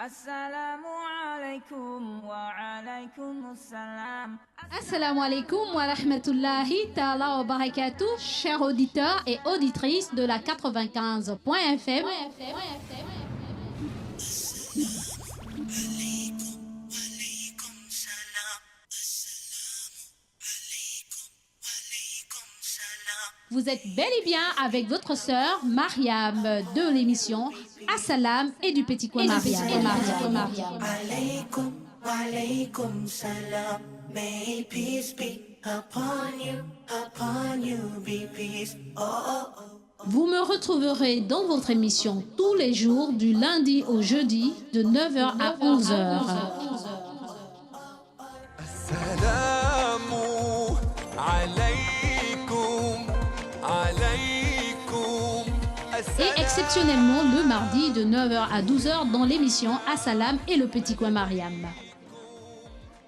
Assalamu alaikum wa alaikum assalam. Assalamu alaikum wa rahmatullahi ta'ala wa barakatuh, chers auditeurs et auditrices de la 95.fm. Vous êtes bel et bien avec votre sœur Mariam de l'émission Assalam et du petit coin Mariam. Alaykum wa alaykum salam. May peace be upon you be peace. Oh, oh, oh. Vous me retrouverez dans votre émission tous les jours du lundi au jeudi de 9h à 11h. Assalamu alaykum, alaykum. Et exceptionnellement le mardi de 9h à 12h dans l'émission Assalam et le petit coin Mariam.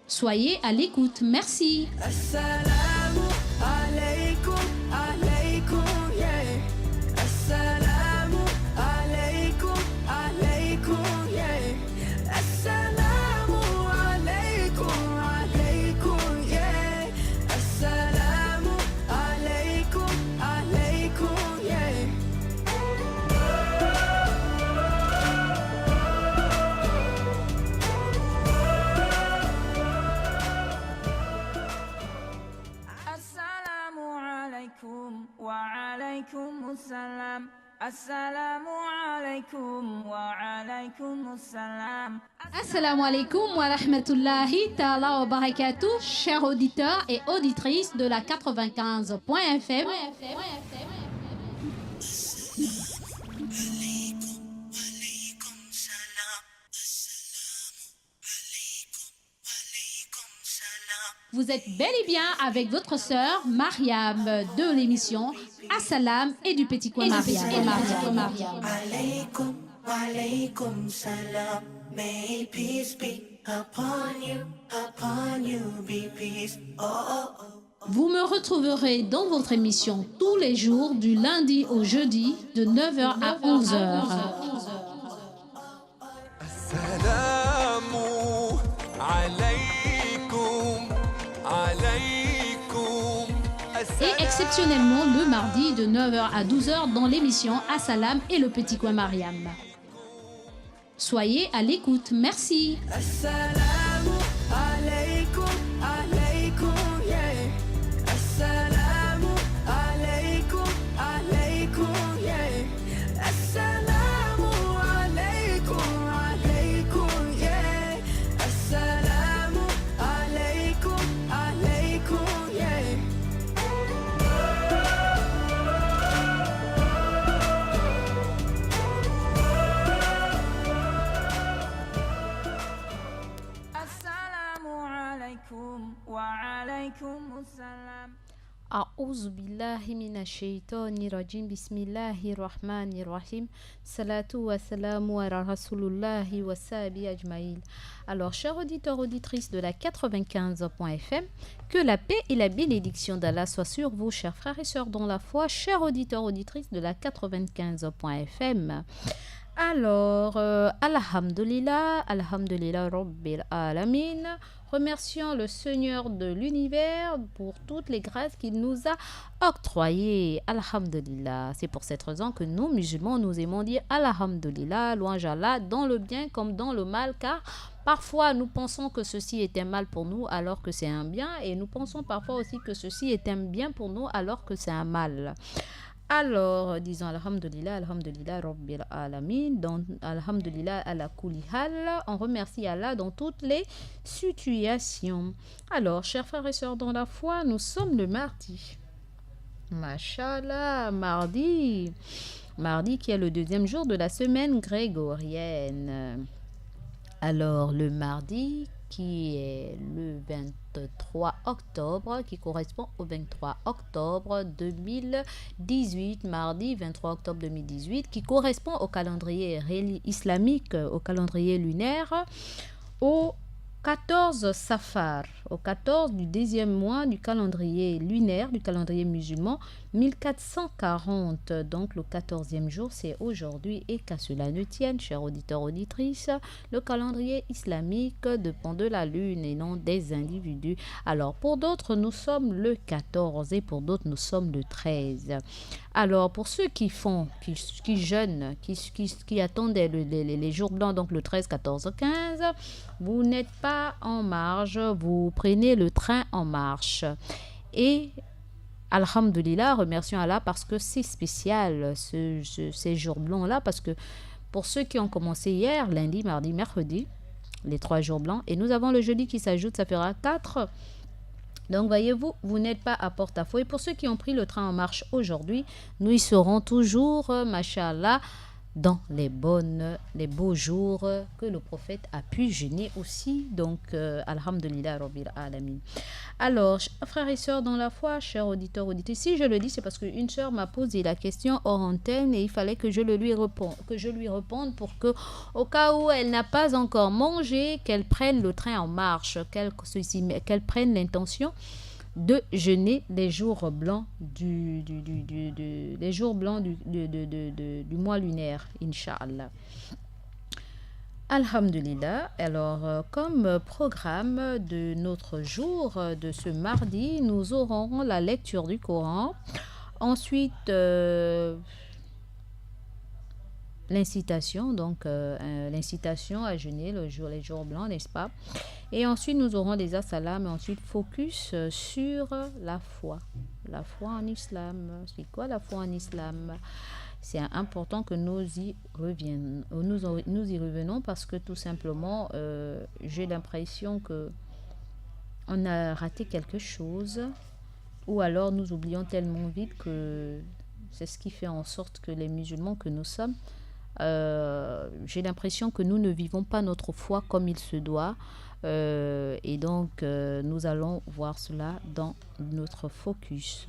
Soyez à l'écoute, merci. Assalamu alaykum, alaykum, yeah. Assalamu alaykum, alaykum, yeah. Assalamu alaykum, alaykum, yeah. Assalamu alaykum, alaykum, yeah. Assalamu alaikum wa alaikum assalam. Assalamu alaikum wa alaikum assalam. Assalamu alaikum wa rahmatullahi ta'ala wa barakatuh, chers auditeurs et auditrices de la 95.fm. Vous êtes bel et bien avec votre sœur Mariam de l'émission Assalam et du petit coin Mariam. Alaykum wa alaykum salam. May peace be upon you be peace. Oh, oh, oh. Vous me retrouverez dans votre émission tous les jours du lundi au jeudi de 9h à 11h. Assalamu alaykum, alaykum. Et exceptionnellement le mardi de 9h à 12h dans l'émission Assalam et le petit coin Mariam. Soyez à l'écoute, merci. Assalamu alaykum, alaykum, yeah. Assalamu alaykum, alaykum, yeah. Assalamu alaykum, alaykum, yeah. Assalamu alaykum, alaykum, yeah. Assalamu alaikum wa alaikum assalam. أعوذ بالله من الشيطان الرجيم بسم الله الرحمن الرحيم صلاة والسلام على رسول الله وصحبه أجمعين. Alors, chers auditeurs, auditrices de la 95.fm, que la paix et la bénédiction d'Allah soient sur vous, chers frères et sœurs dans la foi, chers auditeurs, auditrices de la 95.fm. Alors, Alhamdulillah, Alhamdulillah Rabbil Alamin. Remercions le Seigneur de l'univers pour toutes les grâces qu'il nous a octroyées. Alhamdulillah. C'est pour cette raison que nous, musulmans, nous aimons dire Alhamdulillah, louange à Allah, dans le bien comme dans le mal, car parfois nous pensons que ceci est un mal pour nous alors que c'est un bien, et nous pensons parfois aussi que ceci est un bien pour nous alors que c'est un mal. Alors, disons Alhamdulillah, Alhamdulillah Rabbil Alamin, donc Alhamdulillah ala kulli hal, on remercie Allah dans toutes les situations. Alors, chers frères et sœurs dans la foi, nous sommes le mardi. Mashallah, mardi qui est le deuxième jour de la semaine grégorienne. Alors, le mardi qui est le 23 octobre, qui correspond au 23 octobre 2018, mardi 23 octobre 2018, qui correspond au calendrier islamique, au calendrier lunaire, au 14 Safar, au 14 du 10e mois du calendrier lunaire, du calendrier musulman, 1440. Donc le 14e jour, c'est aujourd'hui, et qu'à cela ne tienne, chers auditeurs, auditrices, le calendrier islamique dépend de la lune et non des individus. Alors pour d'autres, nous sommes le 14 et pour d'autres, nous sommes le 13. Alors pour ceux qui jeûnent, qui attendaient les jours blancs, donc le 13, 14, 15, vous n'êtes pas en marge, vous prenez le train en marche. Et alhamdulillah, remercions Allah parce que c'est spécial ces jours blancs-là, parce que pour ceux qui ont commencé hier, lundi, mardi, mercredi, les 3 jours blancs, et nous avons le jeudi qui s'ajoute, ça fera 4. Donc, voyez-vous, vous n'êtes pas à porte-à-faux. Et pour ceux qui ont pris le train en marche aujourd'hui, nous y serons toujours, machallah, dans les beaux jours que le prophète a pu jeûner aussi. Donc, alhamdulillah, rabbil alamin. Alors, frères et sœurs dans la foi, chers auditeurs, auditrices, si je le dis, c'est parce qu'une sœur m'a posé la question hors antenne et il fallait que je lui réponde pour que, au cas où elle n'a pas encore mangé, qu'elle prenne le train en marche, qu'elle prenne l'intention de jeûner les jours blancs du mois lunaire, Inch'Allah. Alhamdulillah. Alors, comme programme de notre jour de ce mardi, nous aurons la lecture du Coran. Ensuite, l'incitation, donc l'incitation à jeûner les jours blancs, n'est-ce pas? Et ensuite, nous aurons des assalam et ensuite focus sur la foi. La foi en islam. C'est quoi la foi en islam? C'est important que nous y revenons parce que tout simplement, j'ai l'impression que on a raté quelque chose ou alors nous oublions tellement vite que c'est ce qui fait en sorte que les musulmans que nous sommes, j'ai l'impression que nous ne vivons pas notre foi comme il se doit. Et donc nous allons voir cela dans notre focus,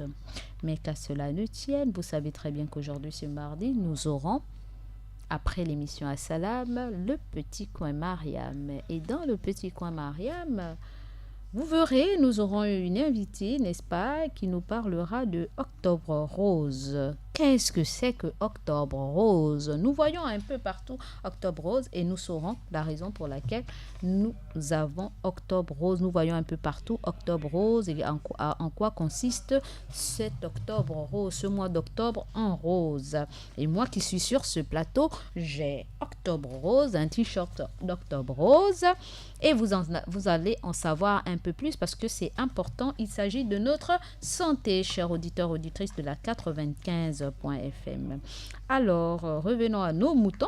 mais qu'à cela ne tienne, vous savez très bien qu'aujourd'hui c'est mardi, nous aurons après l'émission Assalam le petit coin Mariam, et dans le petit coin Mariam, vous verrez, nous aurons une invitée, n'est-ce pas, qui nous parlera de Octobre Rose. Qu'est-ce que c'est que Octobre Rose? Nous voyons un peu partout Octobre Rose et nous saurons la raison pour laquelle nous avons Octobre Rose. Nous voyons un peu partout Octobre Rose et en quoi consiste cet Octobre Rose, ce mois d'octobre en rose. Et moi qui suis sur ce plateau, j'ai Octobre Rose, un t-shirt d'Octobre Rose, et vous allez en savoir un peu plus parce que c'est important. Il s'agit de notre santé, chers auditeurs, auditrices de la 95.fm. Alors, revenons à nos moutons,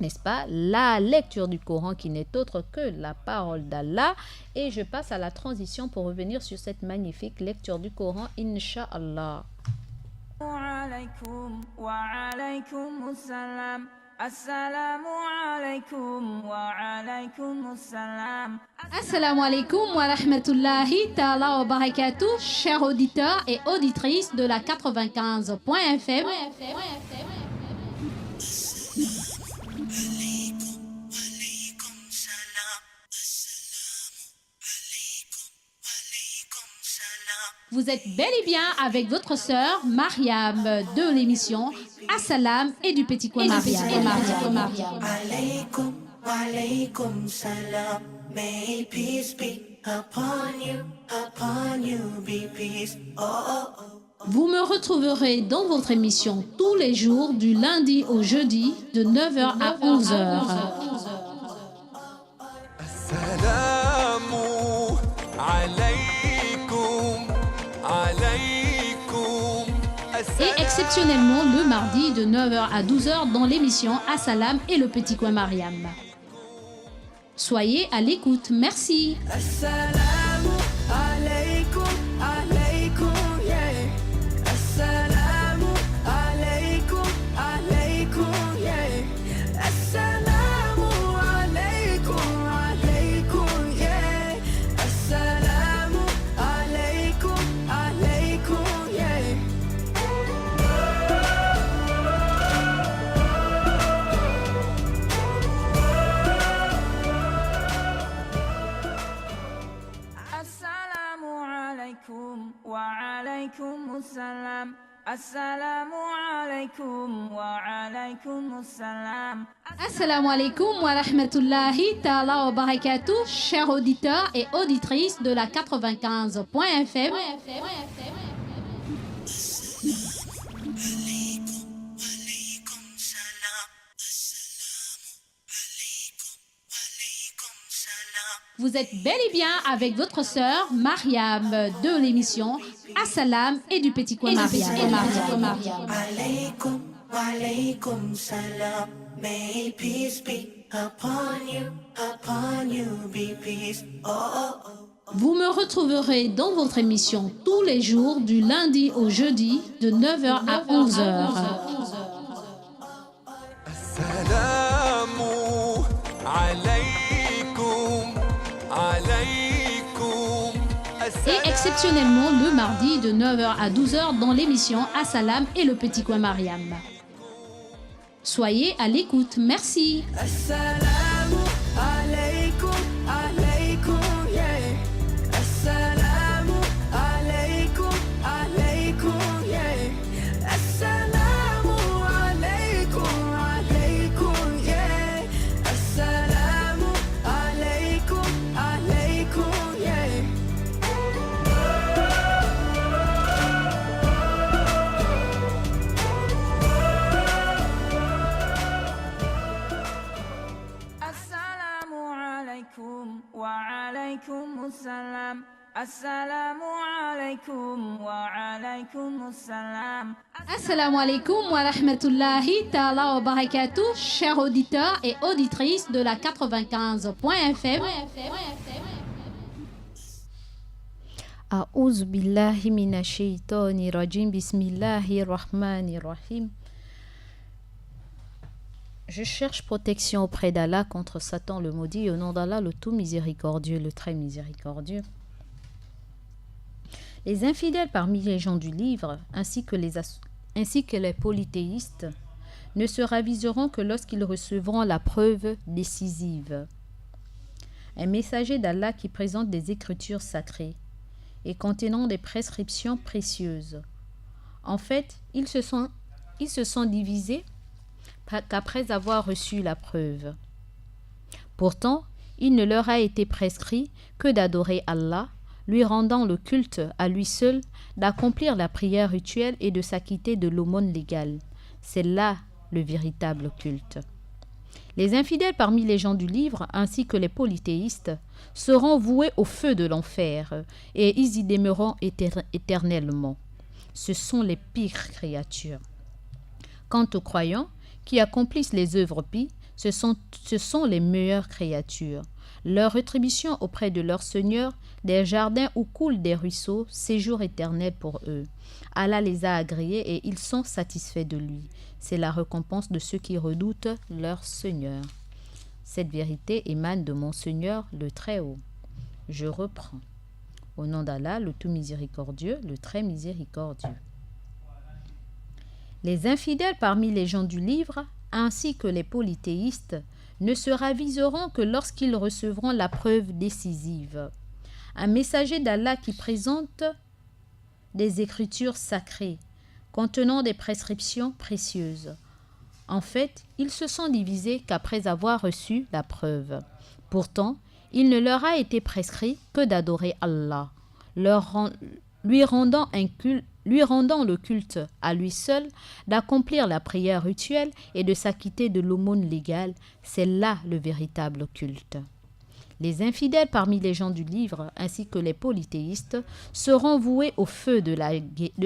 n'est-ce pas? La lecture du Coran qui n'est autre que la parole d'Allah. Et je passe à la transition pour revenir sur cette magnifique lecture du Coran, Inch'Allah. Assalamu alaikum wa alaikum assalam. Assalamu alaikum wa rahmatullahi ta'ala wa barakatuh, chers auditeurs et auditrices de la 95.fm. Vous êtes bel et bien avec votre sœur Mariam de l'émission Assalam et du petit coin Mariam. Alaykum, alaykum salam. May peace be upon you be peace. Oh, oh, oh. Vous me retrouverez dans votre émission tous les jours du lundi au jeudi de 9h à 11h. Assalamu alaykum, alaykum. Et exceptionnellement le mardi de 9h à 12h dans l'émission Assalam et le petit coin Mariam. Soyez à l'écoute, merci. Assalamu alaikum, alaikum, yeah. Assalamu alaikum, alaikum, yeah. Assalamu alaikum, alaikum, yeah. Assalamu alaikum, alaikum, yeah. alaykum salam. Assalamu alaikum wa alaykum salam. Assalamu alaikum wa rahmatullahi ta'ala wa barakatuh, chers auditeurs et auditrices de la 95.fm. Vous êtes bel et bien avec votre sœur Mariam de l'émission Assalam et du Petit Coin Mariam. Alaykum, alaykum salam. May peace be upon you, be peace. Oh, oh, oh. Vous me retrouverez dans votre émission tous les jours du lundi au jeudi de 9h à 11h. Assalamu alaykum, alaykum. Et exceptionnellement le mardi de 9h à 12h dans l'émission Assalam et le Petit Coin Mariam. Soyez à l'écoute, merci. Assalamu alaikum, alaikum, yeah. Assalamu alaikum, alaikum, yeah. Assalamu alaikum, alaikum, yeah. Assalamu alaikum, alaikum, yeah. Assalamu alaikum wa alaykum salam. Assalamu alaikum wa alaykum salam. Assalamu alaikum wa rahmatullahi ta'ala wa barakatuh, chers auditeurs et auditrices de la 95.fm. A'ouz billahi minash shaitani rajim. Bismillahir rahmanir rahim. Je cherche protection auprès d'Allah contre Satan le maudit, au nom d'Allah le tout miséricordieux, le très miséricordieux. Les infidèles parmi les gens du livre, ainsi que les polythéistes, ne se raviseront que lorsqu'ils recevront la preuve décisive. Un messager d'Allah qui présente des écritures sacrées et contenant des prescriptions précieuses. En fait, ils se sont divisés qu'après avoir reçu la preuve. Pourtant, il ne leur a été prescrit que d'adorer Allah, lui rendant le culte à lui seul, d'accomplir la prière rituelle et de s'acquitter de l'aumône légale. C'est là le véritable culte. Les infidèles parmi les gens du livre, ainsi que les polythéistes, seront voués au feu de l'enfer, et ils y demeureront éternellement. Ce sont les pires créatures. Quant aux croyants, qui accomplissent les œuvres pies, ce sont les meilleures créatures. Leur rétribution auprès de leur Seigneur, des jardins où coulent des ruisseaux, séjour éternel pour eux. Allah les a agréés et ils sont satisfaits de lui. C'est la récompense de ceux qui redoutent leur Seigneur. Cette vérité émane de mon Seigneur, le Très-Haut. Je reprends. Au nom d'Allah, le tout miséricordieux, le très miséricordieux. Les infidèles parmi les gens du livre, ainsi que les polythéistes, ne se raviseront que lorsqu'ils recevront la preuve décisive. Un messager d'Allah qui présente des écritures sacrées, contenant des prescriptions précieuses. En fait, ils se sont divisés qu'après avoir reçu la preuve. Pourtant, il ne leur a été prescrit que d'adorer Allah, lui rendant le culte à lui seul, d'accomplir la prière rituelle et de s'acquitter de l'aumône légale. C'est là le véritable culte. Les infidèles parmi les gens du livre, ainsi que les polythéistes, seront voués au feu de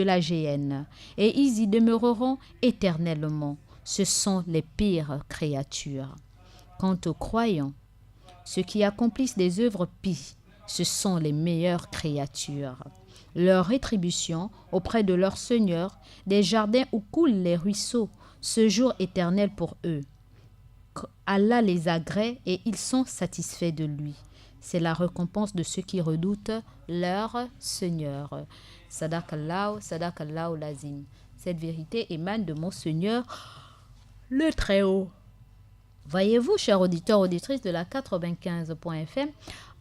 la géhenne, et ils y demeureront éternellement. Ce sont les pires créatures. Quant aux croyants, ceux qui accomplissent des œuvres pies, ce sont les meilleures créatures. Leur rétribution auprès de leur Seigneur, des jardins où coulent les ruisseaux, ce jour éternel pour eux. Allah les agrée et ils sont satisfaits de lui. C'est la récompense de ceux qui redoutent leur Seigneur. Sadakallahu, sadakallahu lazim. Cette vérité émane de mon Seigneur, le Très-Haut. Voyez-vous, chers auditeurs, auditrices de la 95.fm,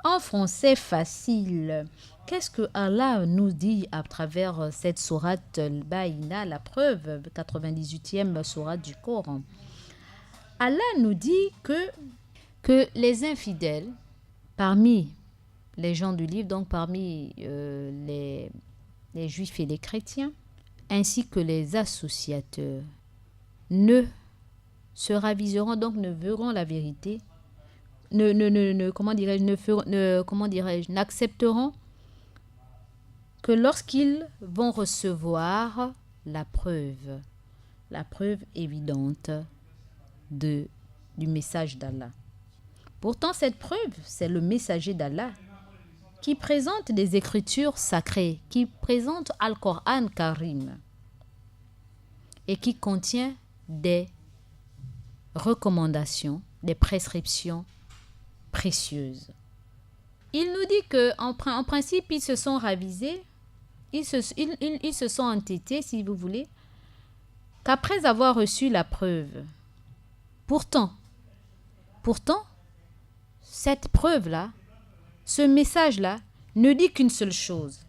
En français facile, qu'est-ce que Allah nous dit à travers cette sourate Al-Baïna, la preuve, 98e sourate du Coran? Allah nous dit que les infidèles, parmi les gens du livre, donc parmi les juifs et les chrétiens, ainsi que les associateurs, ne se raviseront, donc ne verront la vérité, n'accepteront que lorsqu'ils vont recevoir la preuve évidente du message d'Allah. Pourtant, cette preuve, c'est le messager d'Allah qui présente des écritures sacrées, qui présente Al-Qur'an Karim et qui contient des recommandations, des prescriptions précieuses. Il nous dit qu'en principe, ils se sont ravisés, ils se sont entêtés, si vous voulez, qu'après avoir reçu la preuve. Pourtant, cette preuve-là, ce message-là, ne dit qu'une seule chose: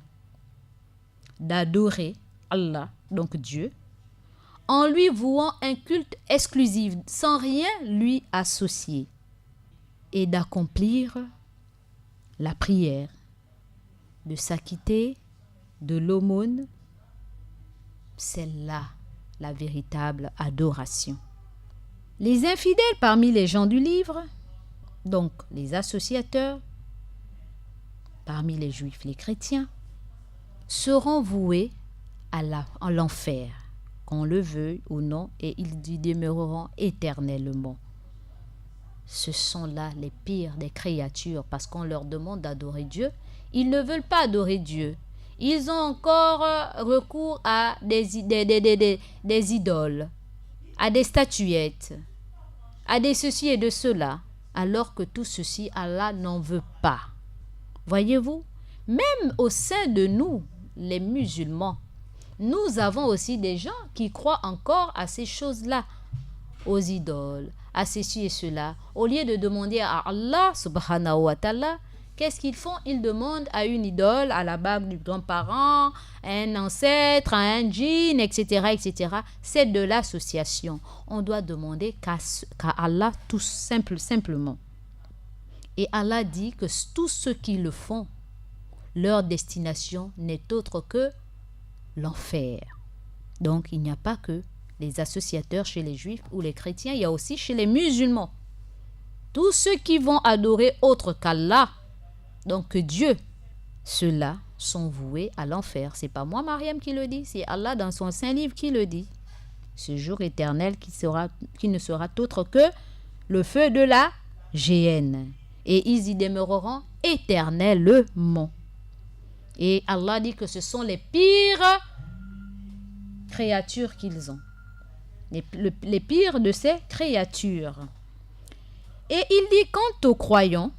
d'adorer Allah, donc Dieu, en lui vouant un culte exclusif, sans rien lui associer, et d'accomplir la prière, de s'acquitter de l'aumône. C'est là la véritable adoration. Les infidèles parmi les gens du livre, donc les associateurs, parmi les juifs, les chrétiens, seront voués à l'enfer, qu'on le veuille ou non, et ils y demeureront éternellement. Ce sont là les pires des créatures, parce qu'on leur demande d'adorer Dieu. Ils ne veulent pas adorer Dieu. Ils ont encore recours à des idoles, à des statuettes, à des ceci et de cela, alors que tout ceci, Allah n'en veut pas. Voyez-vous, même au sein de nous, les musulmans, nous avons aussi des gens qui croient encore à ces choses-là, aux idoles, à ceci et cela. Au lieu de demander à Allah, subhanahu wa ta'ala, qu'est-ce qu'ils font? Ils demandent à une idole, à la bague du grand-parent, à un ancêtre, à un djinn, etc., etc. C'est de l'association. On doit demander qu'à Allah tout simplement. Et Allah dit que tous ceux qui le font, leur destination n'est autre que l'enfer. Donc, il n'y a pas que les associateurs chez les juifs ou les chrétiens, il y a aussi chez les musulmans. Tous ceux qui vont adorer autre qu'Allah, donc que Dieu, ceux-là sont voués à l'enfer. C'est pas moi, Mariam, qui le dit, c'est Allah dans son saint livre qui le dit. Ce jour éternel qui ne sera autre que le feu de la géhenne. Et ils y demeureront éternellement. Et Allah dit que ce sont les pires créatures qu'ils ont. Les pires de ces créatures. Et il dit, quant aux croyants,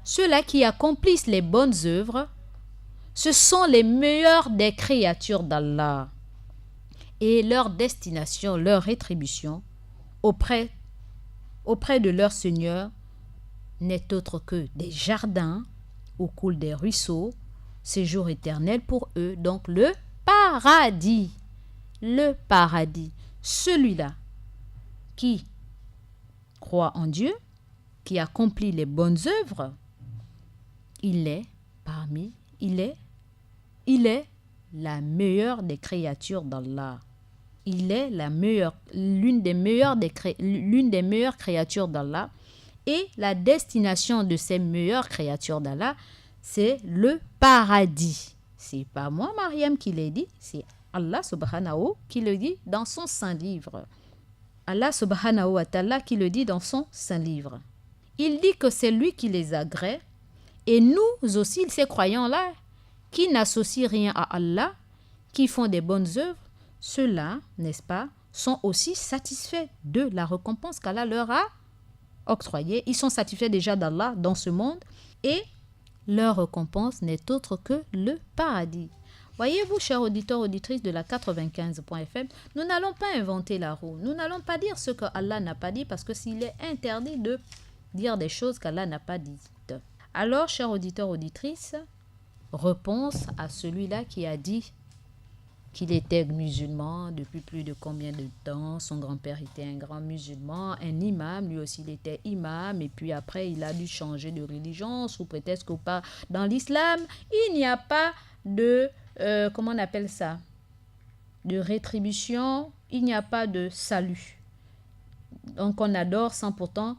ceux-là qui accomplissent les bonnes œuvres, ce sont les meilleurs des créatures d'Allah. Et leur destination, leur rétribution auprès de leur Seigneur n'est autre que des jardins où coulent des ruisseaux, séjour éternel pour eux, donc le paradis. Le paradis. Celui-là qui croit en Dieu, qui accomplit les bonnes œuvres, il est la meilleure des créatures d'Allah. Il est l'une des meilleures créatures d'Allah. Et la destination de ces meilleures créatures d'Allah, c'est le paradis. C'est pas moi, Mariam, qui l'a dit, c'est Allah subhanahu qui le dit dans son saint livre. Allah subhanahu wa ta'ala qui le dit dans son saint livre. Il dit que c'est lui qui les agrée. Et nous aussi, ces croyants-là, qui n'associent rien à Allah, qui font des bonnes œuvres, ceux-là, n'est-ce pas, sont aussi satisfaits de la récompense qu'Allah leur a octroyée. Ils sont satisfaits déjà d'Allah dans ce monde et leur récompense n'est autre que le paradis. Voyez-vous, chers auditeurs, auditrices de la 95.fm, nous n'allons pas inventer la roue. Nous n'allons pas dire ce que Allah n'a pas dit parce que s'il est interdit de dire des choses qu'Allah n'a pas dites. Alors, chers auditeurs, auditrices, réponse à celui-là qui a dit qu'il était musulman depuis plus de combien de temps. Son grand-père était un grand musulman, un imam, lui aussi il était imam, et puis après il a dû changer de religion sous prétexte que dans l'islam, il n'y a pas de, comment on appelle ça, de rétribution, il n'y a pas de salut. Donc on adore sans pourtant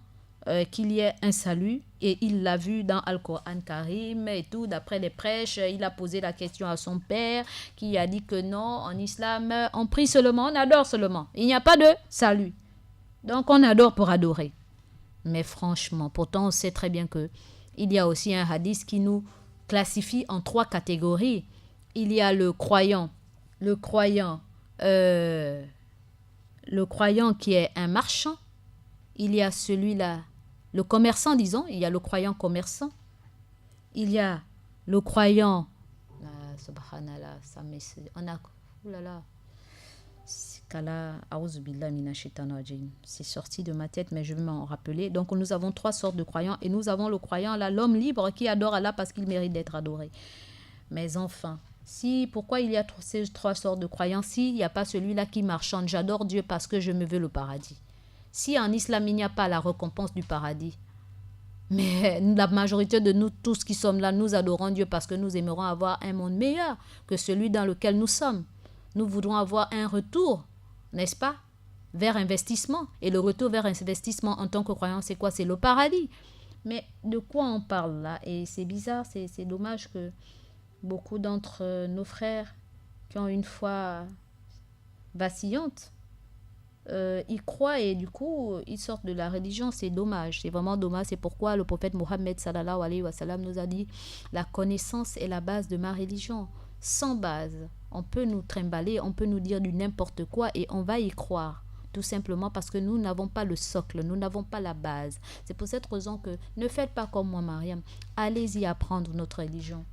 qu'il y ait un salut, et il l'a vu dans Al-Qur'an Karim et tout, d'après les prêches, il a posé la question à son père qui a dit que non, en islam, on prie seulement, on adore seulement, il n'y a pas de salut. Donc on adore pour adorer. Mais franchement, pourtant on sait très bien que il y a aussi un hadith qui nous classifie en 3 catégories. Il y a le croyant qui est un marchand. Il y a celui-là, le commerçant, disons, il y a le croyant commerçant. Il y a le croyant, subhanallah, ça me... On a... Oulala. C'est sorti de ma tête, mais je vais m'en rappeler. Donc, nous avons 3 sortes de croyants. Et nous avons le croyant, là, l'homme libre qui adore Allah parce qu'il mérite d'être adoré. Mais enfin, pourquoi il y a ces 3 sortes de croyants? S'il n'y a pas celui-là qui marchande, j'adore Dieu parce que je me veux le paradis. Si en islam, il n'y a pas la récompense du paradis, mais la majorité de nous, tous qui sommes là, nous adorons Dieu parce que nous aimerons avoir un monde meilleur que celui dans lequel nous sommes. Nous voudrons avoir un retour, n'est-ce pas, vers investissement. Et le retour vers investissement en tant que croyant, c'est quoi? C'est le paradis. Mais de quoi on parle là? Et c'est bizarre, c'est dommage que beaucoup d'entre nos frères qui ont une foi vacillante, ils croient et du coup ils sortent de la religion. C'est dommage, c'est vraiment dommage. C'est pourquoi le prophète Mohammed sallallahu alayhi wa sallam nous a dit: la connaissance est la base de ma religion. Sans base, on peut nous trimballer, on peut nous dire du n'importe quoi et on va y croire, tout simplement parce que nous n'avons pas le socle, nous n'avons pas la base. C'est pour cette raison que ne faites pas comme moi, Mariam, allez-y apprendre notre religion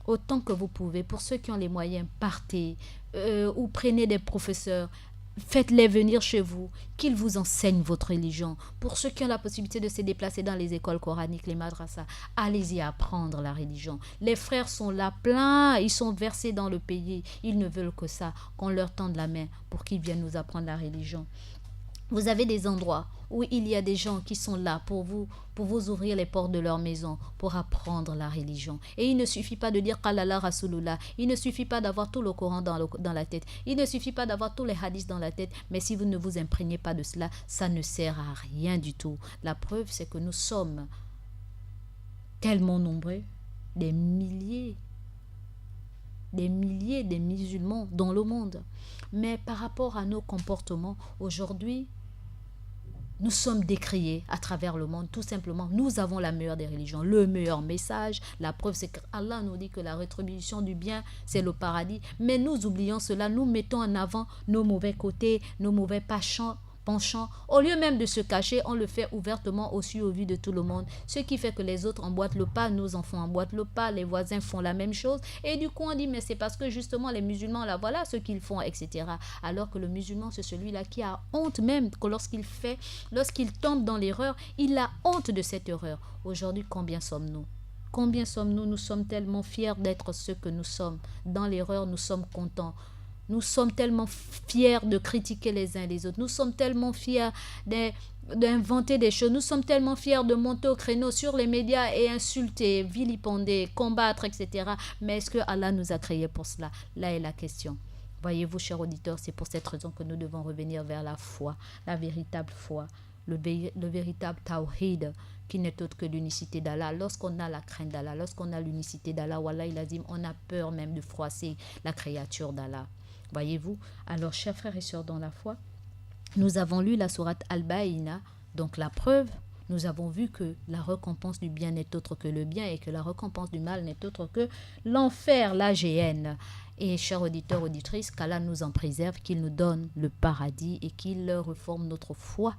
autant que vous pouvez. Pour ceux qui ont les moyens, partez ou prenez des professeurs. Faites-les venir chez vous, qu'ils vous enseignent votre religion. Pour ceux qui ont la possibilité de se déplacer dans les écoles coraniques, les madrasas, allez-y apprendre la religion. Les frères sont là pleins, ils sont versés dans le pays. Ils ne veulent que ça, qu'on leur tende la main pour qu'ils viennent nous apprendre la religion. Vous avez des endroits où il y a des gens qui sont là pour vous ouvrir les portes de leur maison, pour apprendre la religion. Et il ne suffit pas de dire Qalala Rasulullah, il ne suffit pas d'avoir tout le Coran dans la tête, il ne suffit pas d'avoir tous les hadiths dans la tête, mais si vous ne vous imprégnez pas de cela, ça ne sert à rien du tout. La preuve, c'est que nous sommes tellement nombreux, des milliers des musulmans dans le monde. Mais par rapport à nos comportements, aujourd'hui, nous sommes décriés à travers le monde. Tout simplement, nous avons la meilleure des religions, le meilleur message. La preuve, c'est qu'Allah nous dit que la rétribution du bien, c'est le paradis. Mais nous oublions cela, nous mettons en avant nos mauvais côtés, nos mauvais penchants. Au lieu même de se cacher, on le fait ouvertement aussi au vu de tout le monde. Ce qui fait que les autres emboîtent le pas, nos enfants emboîtent le pas, les voisins font la même chose. Et du coup, on dit, mais c'est parce que justement les musulmans, là, voilà ce qu'ils font, etc. Alors que le musulman, c'est celui-là qui a honte même que lorsqu'il tombe dans l'erreur, il a honte de cette erreur. Aujourd'hui, combien sommes-nous? Combien sommes-nous? Nous sommes tellement fiers d'être ce que nous sommes. Dans l'erreur, nous sommes contents. Nous sommes tellement fiers de critiquer les uns les autres. Nous sommes tellement fiers d'inventer des choses. Nous sommes tellement fiers de monter au créneau sur les médias et insulter, vilipender, combattre, etc. Mais est-ce que Allah nous a créés pour cela? Là est la question. Voyez-vous, chers auditeurs, c'est pour cette raison que nous devons revenir vers la foi, la véritable foi, le véritable tawhid, qui n'est autre que l'unicité d'Allah. Lorsqu'on a la crainte d'Allah, lorsqu'on a l'unicité d'Allah, Wallahi Azim, on a peur même de froisser la créature d'Allah. Voyez-vous? Alors, chers frères et sœurs dans la foi, nous avons lu la sourate Al-Baïna, donc la preuve, nous avons vu que la récompense du bien n'est autre que le bien et que la récompense du mal n'est autre que l'enfer, la géhenne. Et chers auditeurs, auditrices, qu'Allah nous en préserve, qu'il nous donne le paradis et qu'il reforme notre foi,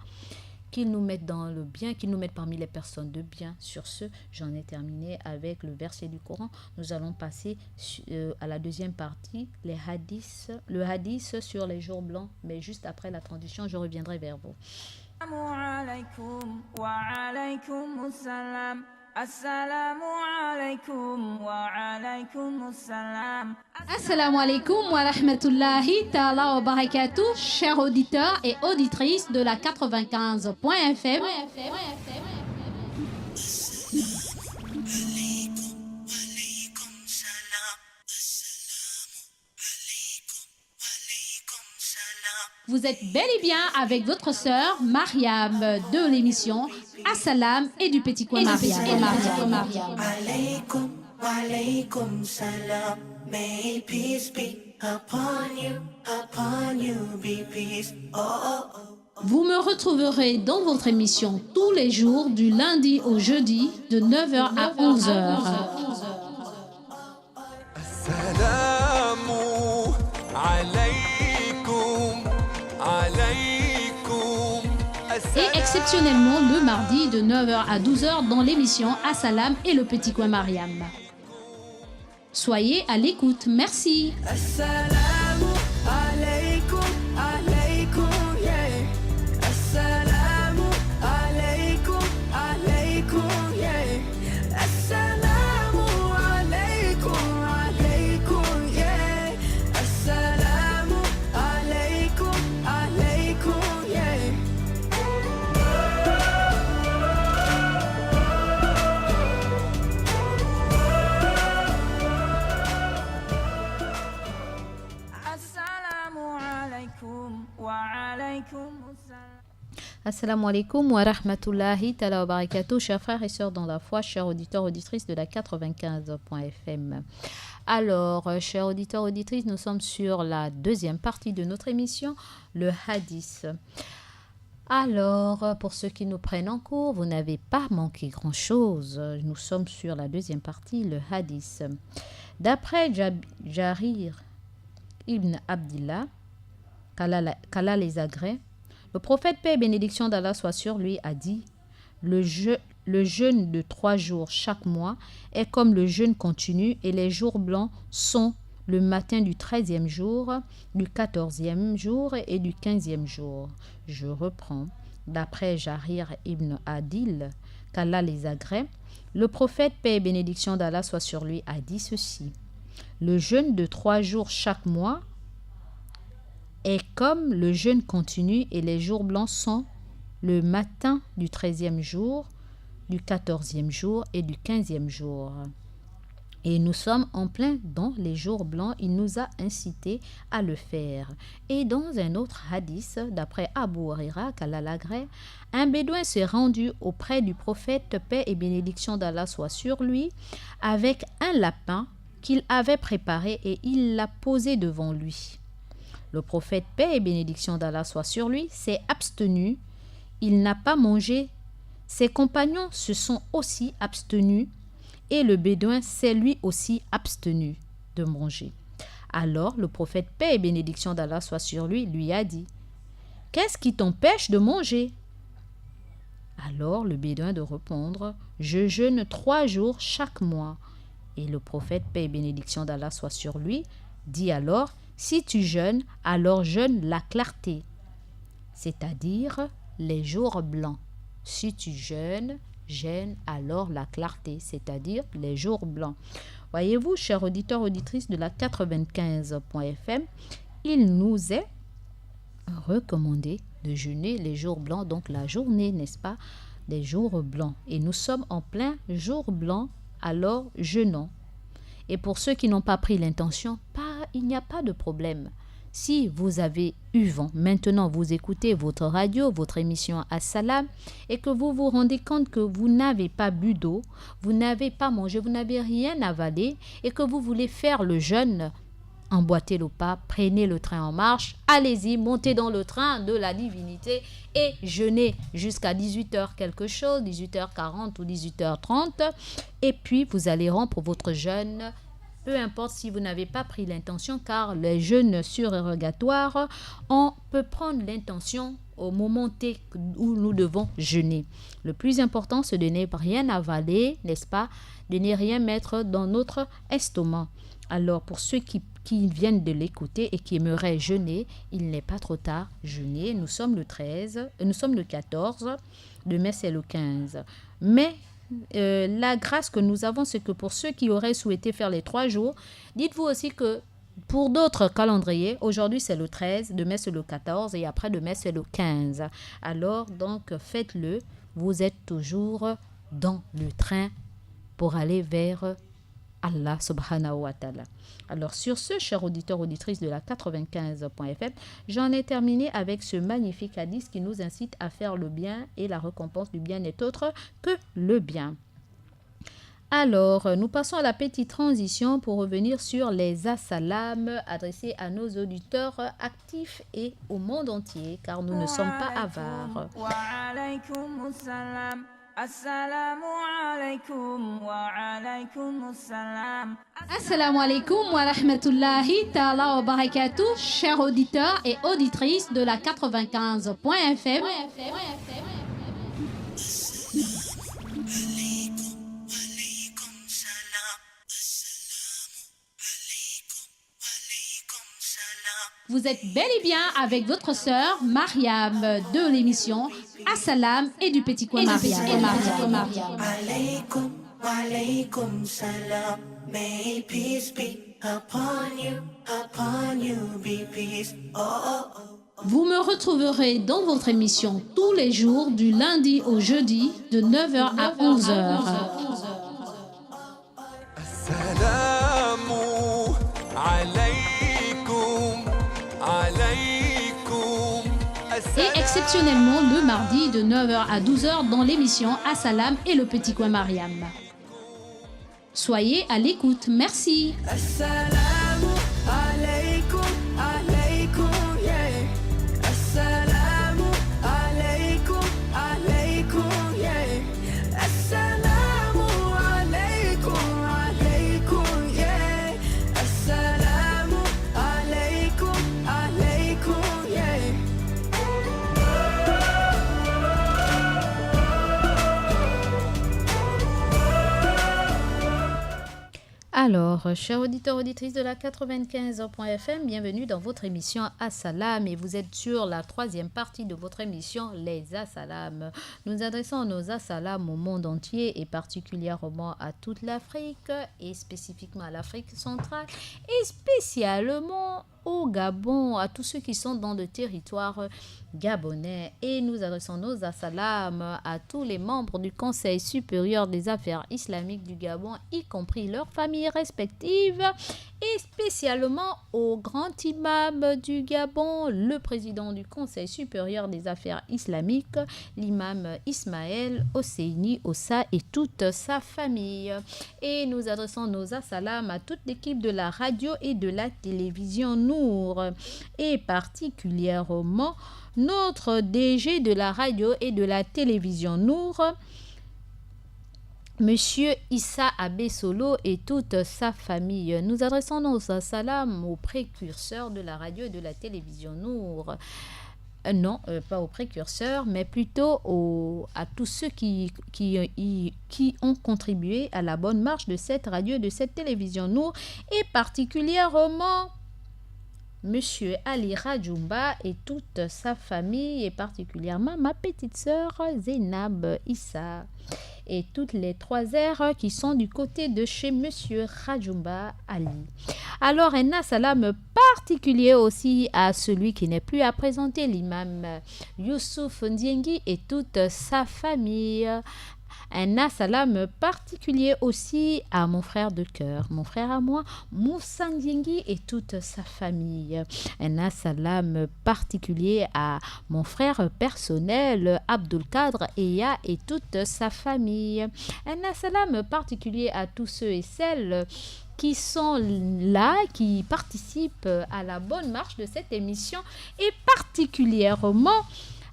qu'il nous mette dans le bien, qu'il nous mette parmi les personnes de bien. Sur ce, j'en ai terminé avec le verset du Coran. Nous allons passer à la deuxième partie, le hadith sur les jours blancs. Mais juste après la transition, je reviendrai vers vous. Assalamu alaikum wa alaikum assalam. Assalamu alaikum wa rahmatullahi ta'ala wa barakatuh, chers auditeurs et auditrices de la 95.fm. Vous êtes bel et bien avec votre sœur Mariam de l'émission Assalam et du Petit Coin Mariam. Alaykum, alaykum salam. May peace be upon you, be peace. Oh, oh, oh. Vous me retrouverez dans votre émission tous les jours du lundi au jeudi de 9h à 11h. السلام عليكم عليكم Et exceptionnellement le mardi de 9h à 12h dans l'émission Assalam et le Petit Coin Mariam. Soyez à l'écoute, merci. Assalamu alaikum, alaikum, yeah. Assalamu alaikum, alaikum, yeah. Assalamu alaikum, alaikum, yeah. Assalamu alaikum, alaikum, yeah. Assalamu alaikum wa alaikum assalam. Assalamu alaikum wa rahmatullahi ta'ala wa barakatuh, chers frères et sœurs dans la foi, chers auditeurs, auditrices de la 95.fm. Alors, chers auditeurs, auditrices, nous sommes sur la deuxième partie de notre émission, le hadith. Alors, pour ceux qui nous prennent en cours, vous n'avez pas manqué grand-chose. Nous sommes sur la deuxième partie, le hadith. D'après Jarir ibn Abdillah, qu'Allah les agrée, le prophète, paix et bénédiction d'Allah soit sur lui, a dit « Le jeûne de 3 jours chaque mois est comme le jeûne continu et les jours blancs sont le matin du 13e jour, du 14e jour et du 15e jour. » Je reprends. D'après Jarir ibn Adil, qu'Allah les agrée, le prophète, paix et bénédiction d'Allah soit sur lui, a dit ceci. Le jeûne de 3 jours chaque mois est comme le jeûne continu et les jours blancs sont le matin du 13e jour, du 14e jour et du 15e jour. Et nous sommes en plein dans les jours blancs, il nous a incité à le faire. Et dans un autre hadith, d'après Abu Huraira, qu'Allah l'agrée, un bédouin s'est rendu auprès du prophète, paix et bénédiction d'Allah soit sur lui, avec un lapin qu'il avait préparé et il l'a posé devant lui. Le prophète, paix et bénédiction d'Allah soit sur lui, s'est abstenu, il n'a pas mangé. Ses compagnons se sont aussi abstenus et le bédouin s'est lui aussi abstenu de manger. Alors le prophète, paix et bénédiction d'Allah soit sur lui, lui a dit « Qu'est-ce qui t'empêche de manger ?» Alors le bédouin de répondre « Je jeûne 3 jours chaque mois. » Et le prophète, paix et bénédiction d'Allah soit sur lui, dit alors « Si tu jeûnes, alors jeûne la clarté, c'est-à-dire les jours blancs. Si tu jeûnes, jeûne alors la clarté, c'est-à-dire les jours blancs. » Voyez-vous, chers auditeurs, auditrices de la 95.fm, il nous est recommandé de jeûner les jours blancs, donc la journée, n'est-ce pas, des jours blancs. Et nous sommes en plein jour blanc, alors jeûnons. Et pour ceux qui n'ont pas pris l'intention, il n'y a pas de problème. Si vous avez eu vent, maintenant vous écoutez votre radio, votre émission Assalam, et que vous vous rendez compte que vous n'avez pas bu d'eau, vous n'avez pas mangé, vous n'avez rien avalé, et que vous voulez faire le jeûne, emboîtez le pas, prenez le train en marche, allez-y, montez dans le train de la divinité et jeûnez jusqu'à 18h quelque chose, 18h40 ou 18h30, et puis vous allez rompre votre jeûne. Peu importe si vous n'avez pas pris l'intention, car les jeûnes surérogatoires, on peut prendre l'intention au moment T où nous devons jeûner. Le plus important, c'est de ne rien avaler, n'est-ce pas, de ne rien mettre dans notre estomac. Alors, pour ceux qui viennent de l'écouter et qui aimeraient jeûner, il n'est pas trop tard, jeûner. Nous sommes le 13, nous sommes le 14, demain c'est le 15. Mais la grâce que nous avons, c'est que pour ceux qui auraient souhaité faire les 3 jours, dites-vous aussi que pour d'autres calendriers, aujourd'hui c'est le 13, demain c'est le 14 et après demain c'est le 15. Alors donc faites-le, vous êtes toujours dans le train pour aller vers Allah subhanahu wa ta'ala. Alors sur ce, chers auditeurs, auditrices de la 95.fm, j'en ai terminé avec ce magnifique hadith qui nous incite à faire le bien et la récompense du bien n'est autre que le bien. Alors, nous passons à la petite transition pour revenir sur les assalams adressés à nos auditeurs actifs et au monde entier, car nous ne sommes pas avares. Wa alaykum assalam. Assalamu alaykum wa alaykum assalam. Assalamu alaikum wa rahmatullahi ta'ala wa barakatuh, chers auditeurs et auditrices de la 95.fm. Vous êtes bel et bien avec votre sœur Mariam de l'émission Assalam et du Petit Coin Mariam. Alaykum, alaykum salam. May peace be upon you, be peace. Oh, oh, oh. Vous me retrouverez dans votre émission tous les jours du lundi au jeudi de 9h à 11h. Assalamu alaykum, alaykum. Et exceptionnellement le mardi de 9h à 12h dans l'émission Assalam et le Petit Coin Mariam. Soyez à l'écoute, merci. Assalamu alaikum, alaikum, yeah. Assalamu alaikum, alaikum, yeah. Assalamu alaikum, alaikum, yeah. Assalamu alaikum, alaikum, yeah. Alors, chers auditeurs, auditrices de la 95.fm, bienvenue dans votre émission Assalam et vous êtes sur la 3e partie de votre émission Les Assalam. Nous adressons nos Assalam au monde entier et particulièrement à toute l'Afrique et spécifiquement à l'Afrique centrale et spécialement au Gabon, à tous ceux qui sont dans le territoire gabonais. Et nous adressons nos assalam à tous les membres du Conseil supérieur des affaires islamiques du Gabon, y compris leurs familles respectives, et spécialement au grand imam du Gabon, le président du Conseil supérieur des affaires islamiques, l'imam Ismaël Hosseini Ossa et toute sa famille. Et nous adressons nos assalam à toute l'équipe de la radio et de la télévision Nour, et particulièrement notre DG de la radio et de la télévision Nour, Monsieur Issa Abessolo et toute sa famille. Nous adressons nos salam aux précurseurs de la radio et de la télévision Nour. Non, pas aux précurseurs, mais plutôt à tous ceux qui ont contribué à la bonne marche de cette radio et de cette télévision Nour, et particulièrement Monsieur Ali Radjoumba et toute sa famille, et particulièrement ma petite sœur Zainab Issa et toutes les 3 aires qui sont du côté de chez Monsieur Radjoumba Ali. Alors un assalam particulier aussi à celui qui n'est plus à présenter, l'imam Youssouf Ndiengi et toute sa famille. Un assalam particulier aussi à mon frère de cœur, mon frère à moi, Moussa Ndiengi et toute sa famille. Un assalam particulier à mon frère personnel, Abdul Kadr Eya et toute sa famille. Un assalam particulier à tous ceux et celles qui sont là, qui participent à la bonne marche de cette émission, et particulièrement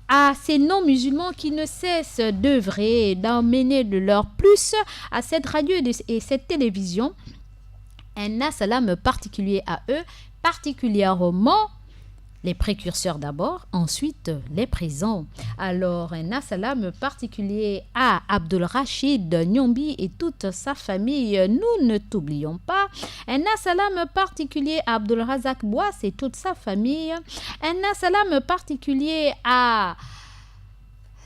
à ces non-musulmans qui ne cessent d'œuvrer et d'emmener de leur plus à cette radio et cette télévision. Un assalam particulier à eux, particulièrement les précurseurs d'abord, ensuite les présents. Alors un assalam particulier à Abdul Rachid Nyombi et toute sa famille, nous ne t'oublions pas. Un assalam particulier à Abdul Razak Bois et toute sa famille. Un assalam particulier à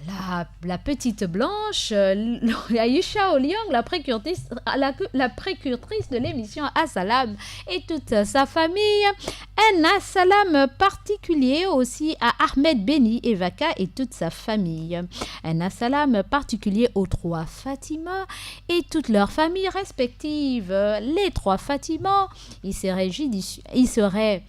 La petite Blanche, Aïcha Oliong, la précursrice de l'émission Assalam et toute sa famille. Un assalam particulier aussi à Ahmed Beni Evaka et toute sa famille. Un assalam particulier aux 3 Fatima et toutes leurs familles respectives. Les 3 Fatima, il serait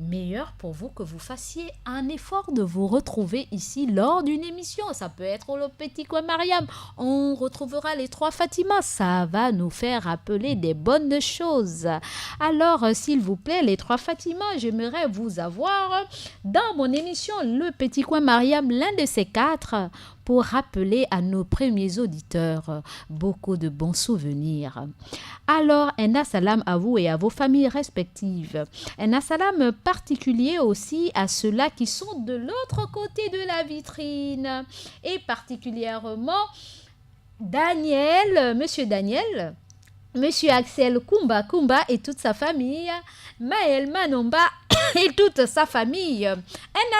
meilleur pour vous que vous fassiez un effort de vous retrouver ici lors d'une émission. Ça peut être le Petit Coin Mariam. On retrouvera les 3 Fatima. Ça va nous faire rappeler des bonnes choses. Alors, s'il vous plaît, les 3 Fatima, j'aimerais vous avoir dans mon émission Le Petit Coin Mariam, l'un de ces 4, pour rappeler à nos premiers auditeurs beaucoup de bons souvenirs. Alors, un assalam à vous et à vos familles respectives. Un assalam particulier aussi à ceux-là qui sont de l'autre côté de la vitrine. Et particulièrement Daniel, Monsieur Daniel, Monsieur Axel Kumba et toute sa famille, Maël Manomba et toute sa famille. Un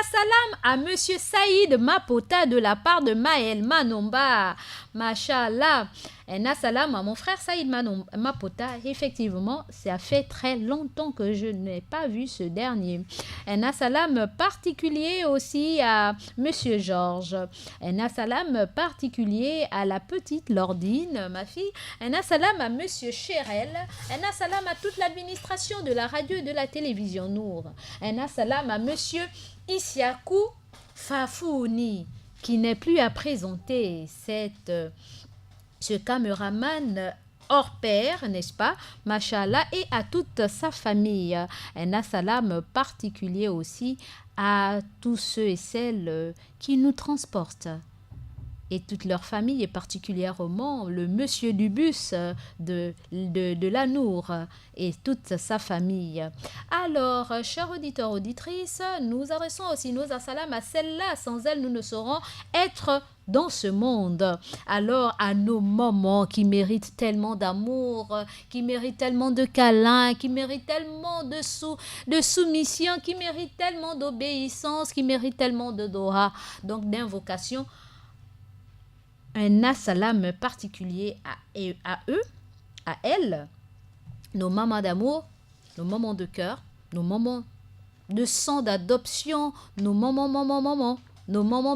assalam à Monsieur Saïd Mapota de la part de Maël Manomba. Mashallah. Un assalam à mon frère Saïd Mapota. Effectivement, ça fait très longtemps que je n'ai pas vu ce dernier. Un assalam particulier aussi à Monsieur Georges. Un assalam particulier à la petite Lordine, ma fille. Un assalam à Monsieur Chérel. Un assalam à toute l'administration de la radio et de la télévision Nour. Un assalam à Monsieur Isiakou Fafouni, qui n'est plus à présenter ce caméraman hors pair, n'est-ce pas, Machallah, et à toute sa famille. Un assalam particulier aussi à tous ceux et celles qui nous transportent. Et toute leur famille, et particulièrement le monsieur du bus de la Nour et toute sa famille. Alors, chers auditeurs, auditrices, nous adressons aussi nos assalam à celles-là. Sans elles, nous ne saurons être dans ce monde. Alors, à nos mamans qui méritent tellement d'amour, qui méritent tellement de câlins, qui méritent tellement de soumission, qui méritent tellement d'obéissance, qui méritent tellement de doha, donc d'invocation, un assalam particulier à eux, à elles, nos mamans d'amour, nos mamans de cœur, nos mamans de sang d'adoption, nos mamans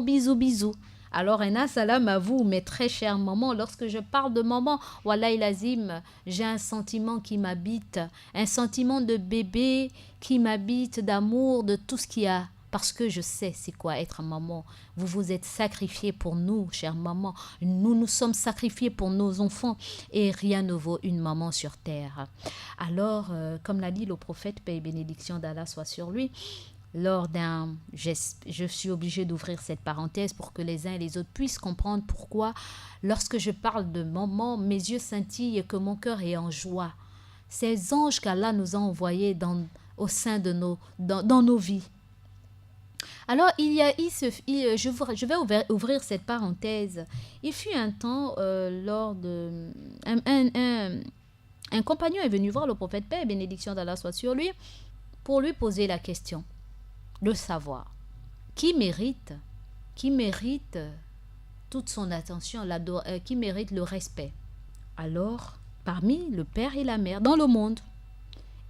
bisous. Alors un assalam à vous, mes très chères mamans. Lorsque je parle de maman, wallahi lazim, j'ai un sentiment qui m'habite, un sentiment de bébé qui m'habite, d'amour, de tout ce qu'il y a. Parce que je sais c'est quoi être maman. Vous vous êtes sacrifiés pour nous, chère maman. Nous nous sommes sacrifiés pour nos enfants. Et rien ne vaut une maman sur terre. Alors, comme l'a dit le prophète, paix et bénédiction d'Allah soit sur lui, je suis obligée d'ouvrir cette parenthèse pour que les uns et les autres puissent comprendre pourquoi, lorsque je parle de maman, mes yeux scintillent et que mon cœur est en joie. Ces anges qu'Allah nous a envoyés au sein de dans nos vies. Alors, je vais ouvrir cette parenthèse. Il fut un temps, un compagnon est venu voir le prophète, paix et bénédiction d'Allah soit sur lui, pour lui poser la question de savoir qui mérite toute son attention, qui mérite le respect. Alors, parmi le père et la mère dans le monde.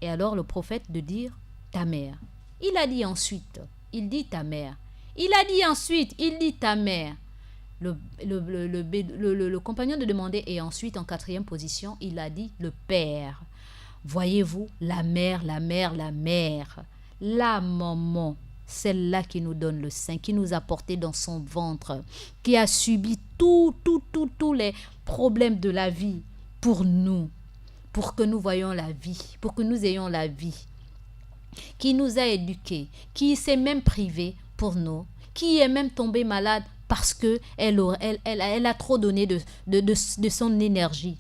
Et alors le prophète de dire ta mère. Il a dit ensuite, il dit ta mère. Il a dit ensuite, il dit ta mère. Le compagnon de demander et ensuite en 4e position, il a dit le père. Voyez-vous, la mère, la maman, celle-là qui nous donne le sein, qui nous a porté dans son ventre, qui a subi tous les problèmes de la vie pour nous, pour que nous voyions la vie, pour que nous ayons la vie, qui nous a éduqués, qui s'est même privée pour nous, qui est même tombée malade parce que elle a trop donné de son énergie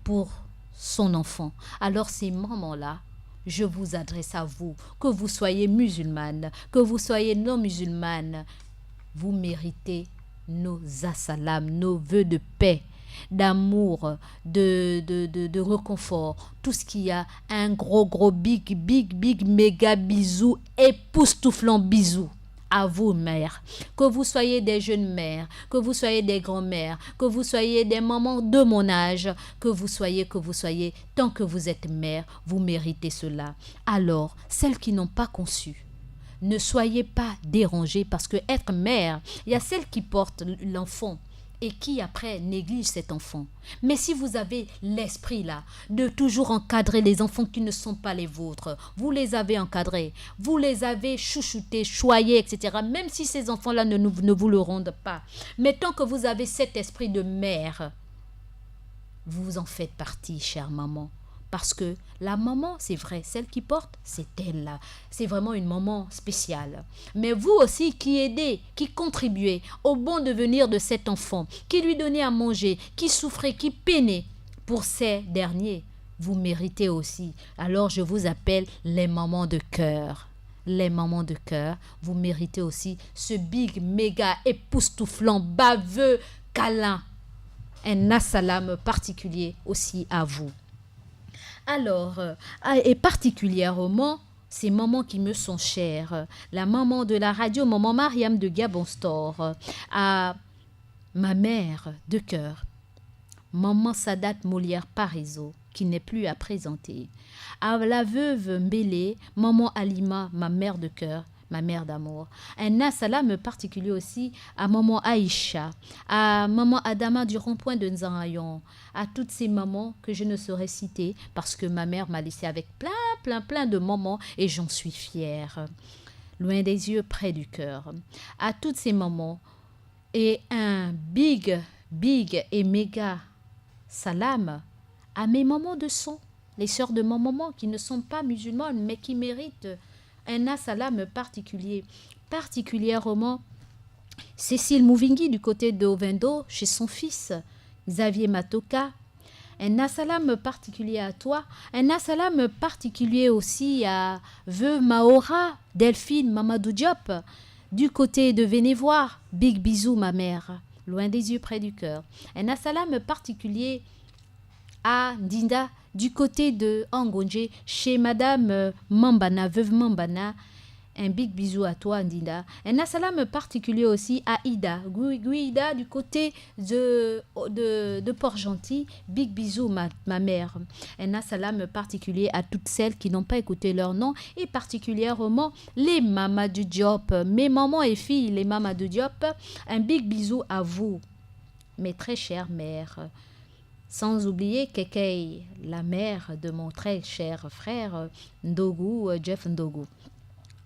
pour son enfant. Alors ces mamans-là, je vous adresse à vous, que vous soyez musulmane, que vous soyez non musulmane, vous méritez nos assalams, nos vœux de paix, d'amour, de réconfort, tout ce qu'il y a, un gros big méga bisou, époustouflant bisou à vous, mères. Que vous soyez des jeunes mères, que vous soyez des grands-mères, que vous soyez des mamans de mon âge, que vous soyez, tant que vous êtes mère, vous méritez cela. Alors, celles qui n'ont pas conçu, ne soyez pas dérangées parce que être mère, il y a celles qui portent l'enfant et qui après négligent cet enfant. Mais si vous avez l'esprit là de toujours encadrer les enfants qui ne sont pas les vôtres, vous les avez encadrés, vous les avez chouchoutés, choyés, etc. Même si ces enfants-là ne vous le rendent pas. Mais tant que vous avez cet esprit de mère, vous en faites partie, chère maman. Parce que la maman, c'est vrai, celle qui porte, c'est elle là. C'est vraiment une maman spéciale. Mais vous aussi qui aidez, qui contribuez au bon devenir de cet enfant, qui lui donnez à manger, qui souffrez, qui peinez pour ces derniers, vous méritez aussi. Alors je vous appelle les mamans de cœur. Les mamans de cœur, vous méritez aussi ce big, méga, époustouflant, baveux, câlin. Un assalam particulier aussi à vous. Alors, et particulièrement, ces mamans qui me sont chères, la maman de la radio, maman Mariam de Gabon Store, à ma mère de cœur, maman Sadat Molière Parizeau, qui n'est plus à présenter, à la veuve Mbélé, maman Alima, ma mère de cœur, ma mère d'amour. Un assalam particulier aussi à maman Aïcha, à maman Adama du rond-point de Nzarayon, à toutes ces mamans que je ne saurais citer parce que ma mère m'a laissé avec plein de mamans et j'en suis fière. Loin des yeux, près du cœur. À toutes ces mamans et un big et méga salam à mes mamans de son, les sœurs de mon maman qui ne sont pas musulmanes mais qui méritent un assalam particulier, particulièrement Cécile Mouvingui du côté de Ovendo, chez son fils, Xavier Matoka. Un assalam particulier à toi, un assalam particulier aussi à Veuve Maora, Delphine Mamadou Diop, du côté de Vénévoir, big bisous ma mère, loin des yeux près du cœur. Un assalam particulier à Dinda, du côté de Angonje, chez Madame Mambana, veuve Mambana. Un big bisou à toi, Dinda. Un assalam particulier aussi à Ida, Guida, du côté de Port-Gentil. Big bisou, ma mère. Un assalam particulier à toutes celles qui n'ont pas écouté leur nom et particulièrement les mamas du Diop, mes mamans et filles, les mamas du Diop. Un big bisou à vous, mes très chères mères. Sans oublier Kekei, la mère de mon très cher frère Ndogu, Jeff Ndogu.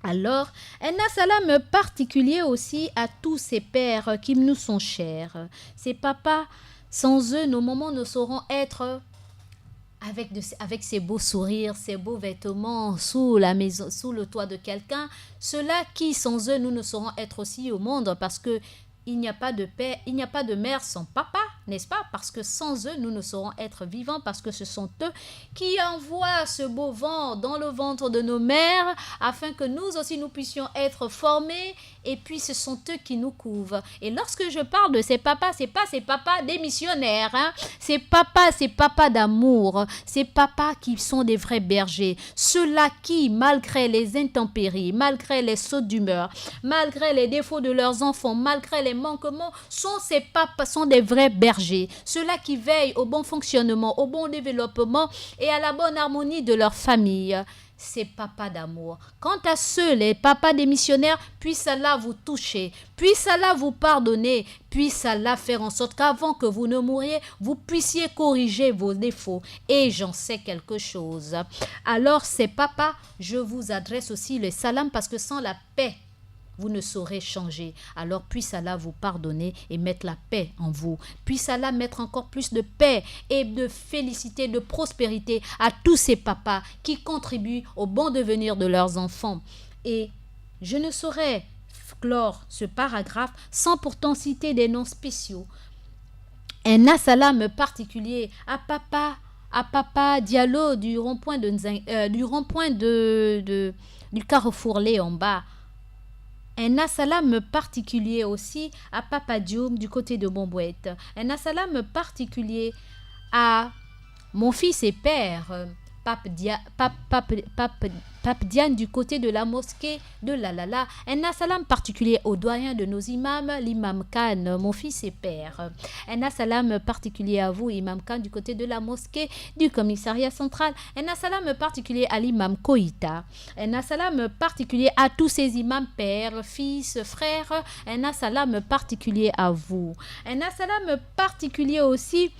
Alors, un assalam particulier aussi à tous ces pères qui nous sont chers. Ces papas, sans eux, nos mamans ne sauront être avec ces beaux sourires, ces beaux vêtements sous la maison, sous le toit de quelqu'un. Ceux-là qui, sans eux, nous ne saurons être aussi au monde parce que il n'y a pas de père, il n'y a pas de mère sans papa, n'est-ce pas? Parce que sans eux, nous ne saurons être vivants parce que ce sont eux qui envoient ce beau vent dans le ventre de nos mères afin que nous aussi nous puissions être formés et puis ce sont eux qui nous couvrent. Et lorsque je parle de ces papas, c'est pas ces papas des missionnaires, hein? Ces papas d'amour, ces papas qui sont des vrais bergers, ceux-là qui, malgré les intempéries, malgré les sautes d'humeur, malgré les défauts de leurs enfants, malgré les manquements, ces papas sont des vrais bergers, ceux-là qui veillent au bon fonctionnement, au bon développement et à la bonne harmonie de leur famille. Ces papas d'amour. Quant à ceux, les papas des missionnaires, puisse Allah vous toucher, puisse Allah vous pardonner, puisse Allah faire en sorte qu'avant que vous ne mouriez, vous puissiez corriger vos défauts. Et j'en sais quelque chose. Alors ces papas, je vous adresse aussi le salam parce que sans la paix, vous ne saurez changer. Alors puisse Allah vous pardonner et mettre la paix en vous. Puisse Allah mettre encore plus de paix et de félicité, de prospérité à tous ces papas qui contribuent au bon devenir de leurs enfants. Et je ne saurais clore ce paragraphe sans pourtant citer des noms spéciaux. Un assalam particulier à Papa Diallo du rond-point du Carrefour Léon-Bas. Un assalam particulier aussi à Papa Dioum du côté de Montbouette. Un assalam particulier à mon fils et père, Pape Diane du côté de la mosquée de Lalala. Un salam particulier au doyen de nos imams, l'imam Khan, mon fils et père. Un salam particulier à vous, imam Khan, du côté de la mosquée du commissariat central. Un salam particulier à l'imam Koïta. Un salam particulier à tous ces imams, pères, fils, frères. Un salam particulier à vous. Un salam particulier aussi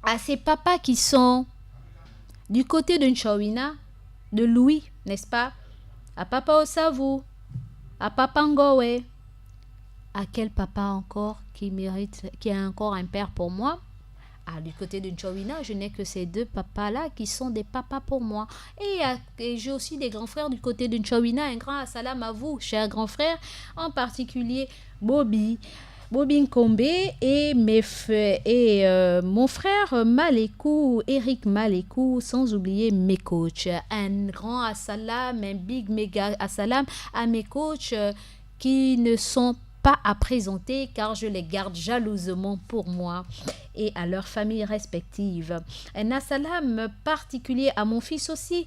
à ces papas qui sont du côté de Nchawina, de Louis, n'est-ce pas? À Papa Osavou, à Papa Ngowe. À quel papa encore qui mérite, qui a encore un père pour moi? Du côté de Nchawina, je n'ai que ces deux papas-là qui sont des papas pour moi. Et j'ai aussi des grands frères du côté de Nchawina. Un grand salam à vous, chers grands frères, en particulier Bobby Nkombe et mon frère Malekou, Eric Malekou, sans oublier mes coachs. Un grand assalam, un big méga assalam à mes coachs qui ne sont pas à présenter car je les garde jalousement pour moi et à leurs familles respectives. Un salam particulier à mon fils aussi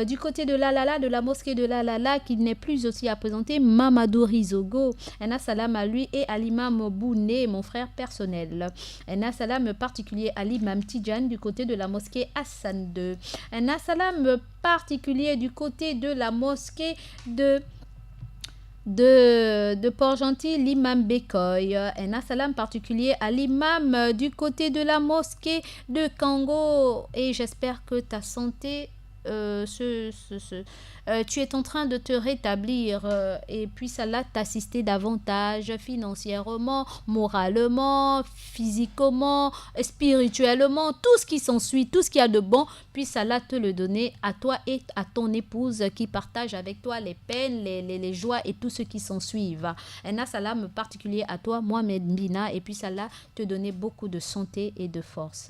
du côté de Lalala, de la mosquée de Lalala, qui n'est plus aussi à présenter, Mamadou Rizogo. Un salam à lui et à l'imam Bouné, mon frère personnel. Un salam particulier à l'imam Tidjane du côté de la mosquée Hassan II. Un salam particulier du côté de la mosquée de Port-Gentil, l'imam Bekoy. Un salam particulier à l'imam du côté de la mosquée de Kango. Et j'espère que ta santé, tu es en train de te rétablir et puisse Allah t'assister davantage financièrement, moralement, physiquement, spirituellement, tout ce qui s'ensuit, tout ce qu'il y a de bon, puisse Allah te le donner à toi et à ton épouse qui partage avec toi les peines, les joies et tout ce qui s'ensuivent. Un salam particulier à toi, Mohamed Mbina, et puisse Allah te donner beaucoup de santé et de force.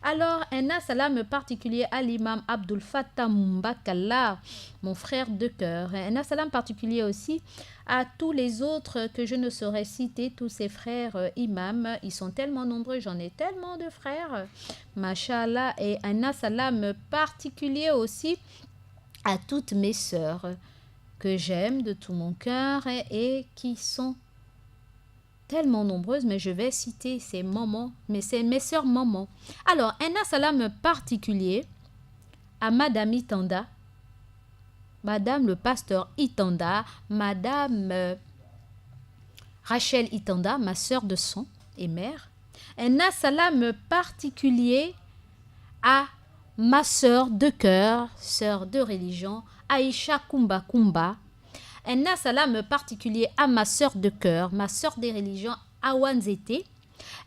Alors, un salam particulier à l'imam Abdul Fattah Mbakalla, mon frère de cœur. Un salam particulier aussi à tous les autres que je ne saurais citer, tous ces frères imams. Ils sont tellement nombreux, j'en ai tellement de frères. Mashallah. Et un salam particulier aussi à toutes mes sœurs que j'aime de tout mon cœur et qui sont tellement nombreuses, mais je vais citer ces mamans, mais c'est mes sœurs mamans. Alors, un salam particulier à Madame Itanda, Madame le pasteur Itanda, Madame Rachel Itanda, ma sœur de sang et mère. Un salam particulier à ma sœur de cœur, sœur de religion, Aïcha Kumba Kumba. Un salam particulier à ma sœur de cœur, ma sœur des religions, Awanzete.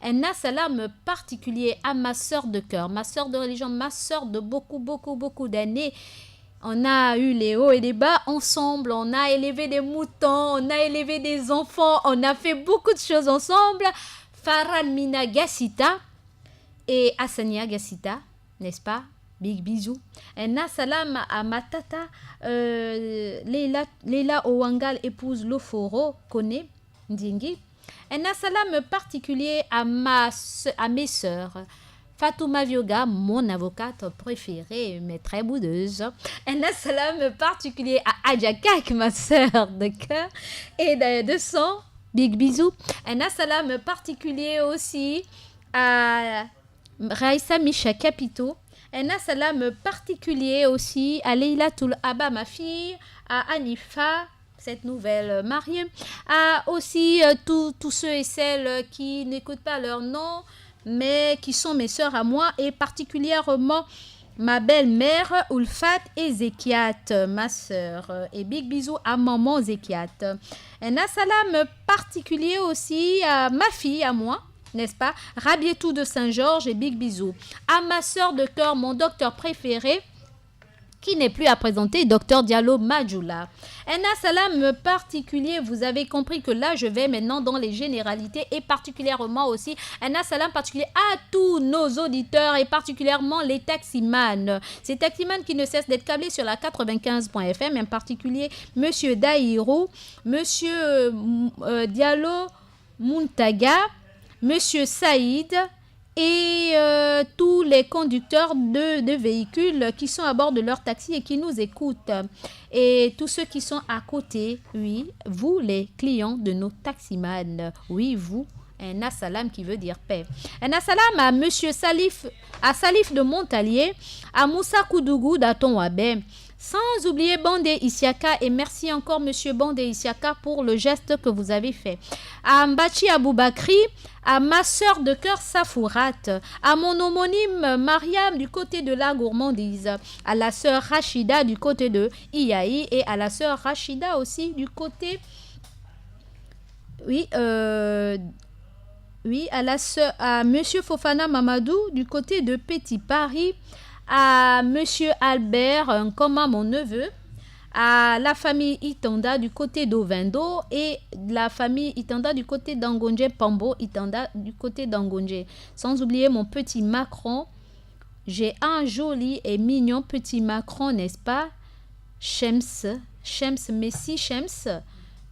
Un salam particulier à ma sœur de cœur, ma sœur de religion, ma sœur de beaucoup d'années. On a eu les hauts et les bas ensemble, on a élevé des moutons, on a élevé des enfants, on a fait beaucoup de choses ensemble. Farhan Mina Gassita et Hassania Gassita, n'est-ce pas? Big bisous. Un salam à ma tata Leila Owangal, épouse Loforo, Kone Ndingi. Un salam particulier à mes sœurs. Fatouma Vioga, mon avocate préférée, mais très boudeuse. Un salam particulier à Adjakak, ma sœur de cœur et de sang. Big bisous. Un salam particulier aussi à Raïssa Misha Capito. Un salam particulier aussi à Leila Toul Abba, ma fille, à Anifa, cette nouvelle mariée, à aussi tous ceux et celles qui n'écoutent pas leur nom, mais qui sont mes sœurs à moi, et particulièrement ma belle-mère Ulfat et Zekiat, ma sœur. Et big bisous à maman Zekiat. Un salam particulier aussi à ma fille, à moi, n'est-ce pas? Rabietou de Saint-Georges, et big bisous à ma sœur de cœur, mon docteur préféré, qui n'est plus à présenter, docteur Diallo Majoula. Un salam particulier, vous avez compris que là, je vais maintenant dans les généralités et particulièrement aussi un salam particulier à tous nos auditeurs et particulièrement les taximans. Ces taximans qui ne cessent d'être câblés sur la 95.fm, en particulier Monsieur Daïrou, Monsieur Diallo Muntaga, Monsieur Saïd et tous les conducteurs de véhicules qui sont à bord de leur taxi et qui nous écoutent. Et tous ceux qui sont à côté, oui, vous les clients de nos taximans, oui, vous. Un assalam qui veut dire paix. Un assalam à Monsieur Salif de Montalier, à Moussa Koudougou d'Atonwabe, sans oublier Bandé Isiaka, et merci encore Monsieur Bandé Isiaka pour le geste que vous avez fait. À Mbachi Aboubakri, à ma sœur de cœur Safourat, à mon homonyme Mariam du côté de la gourmandise, à la sœur Rachida du côté de Iaï et à la sœur Rachida aussi du côté... Oui, à Monsieur Fofana Mamadou du côté de Petit Paris, à Monsieur Albert, comme mon neveu, à la famille Itanda du côté d'Ovendo et la famille Itanda du côté d'Angonje, Pambo Itanda du côté d'Angonje. Sans oublier mon petit Macron. J'ai un joli et mignon petit Macron, n'est-ce pas? Messi Shems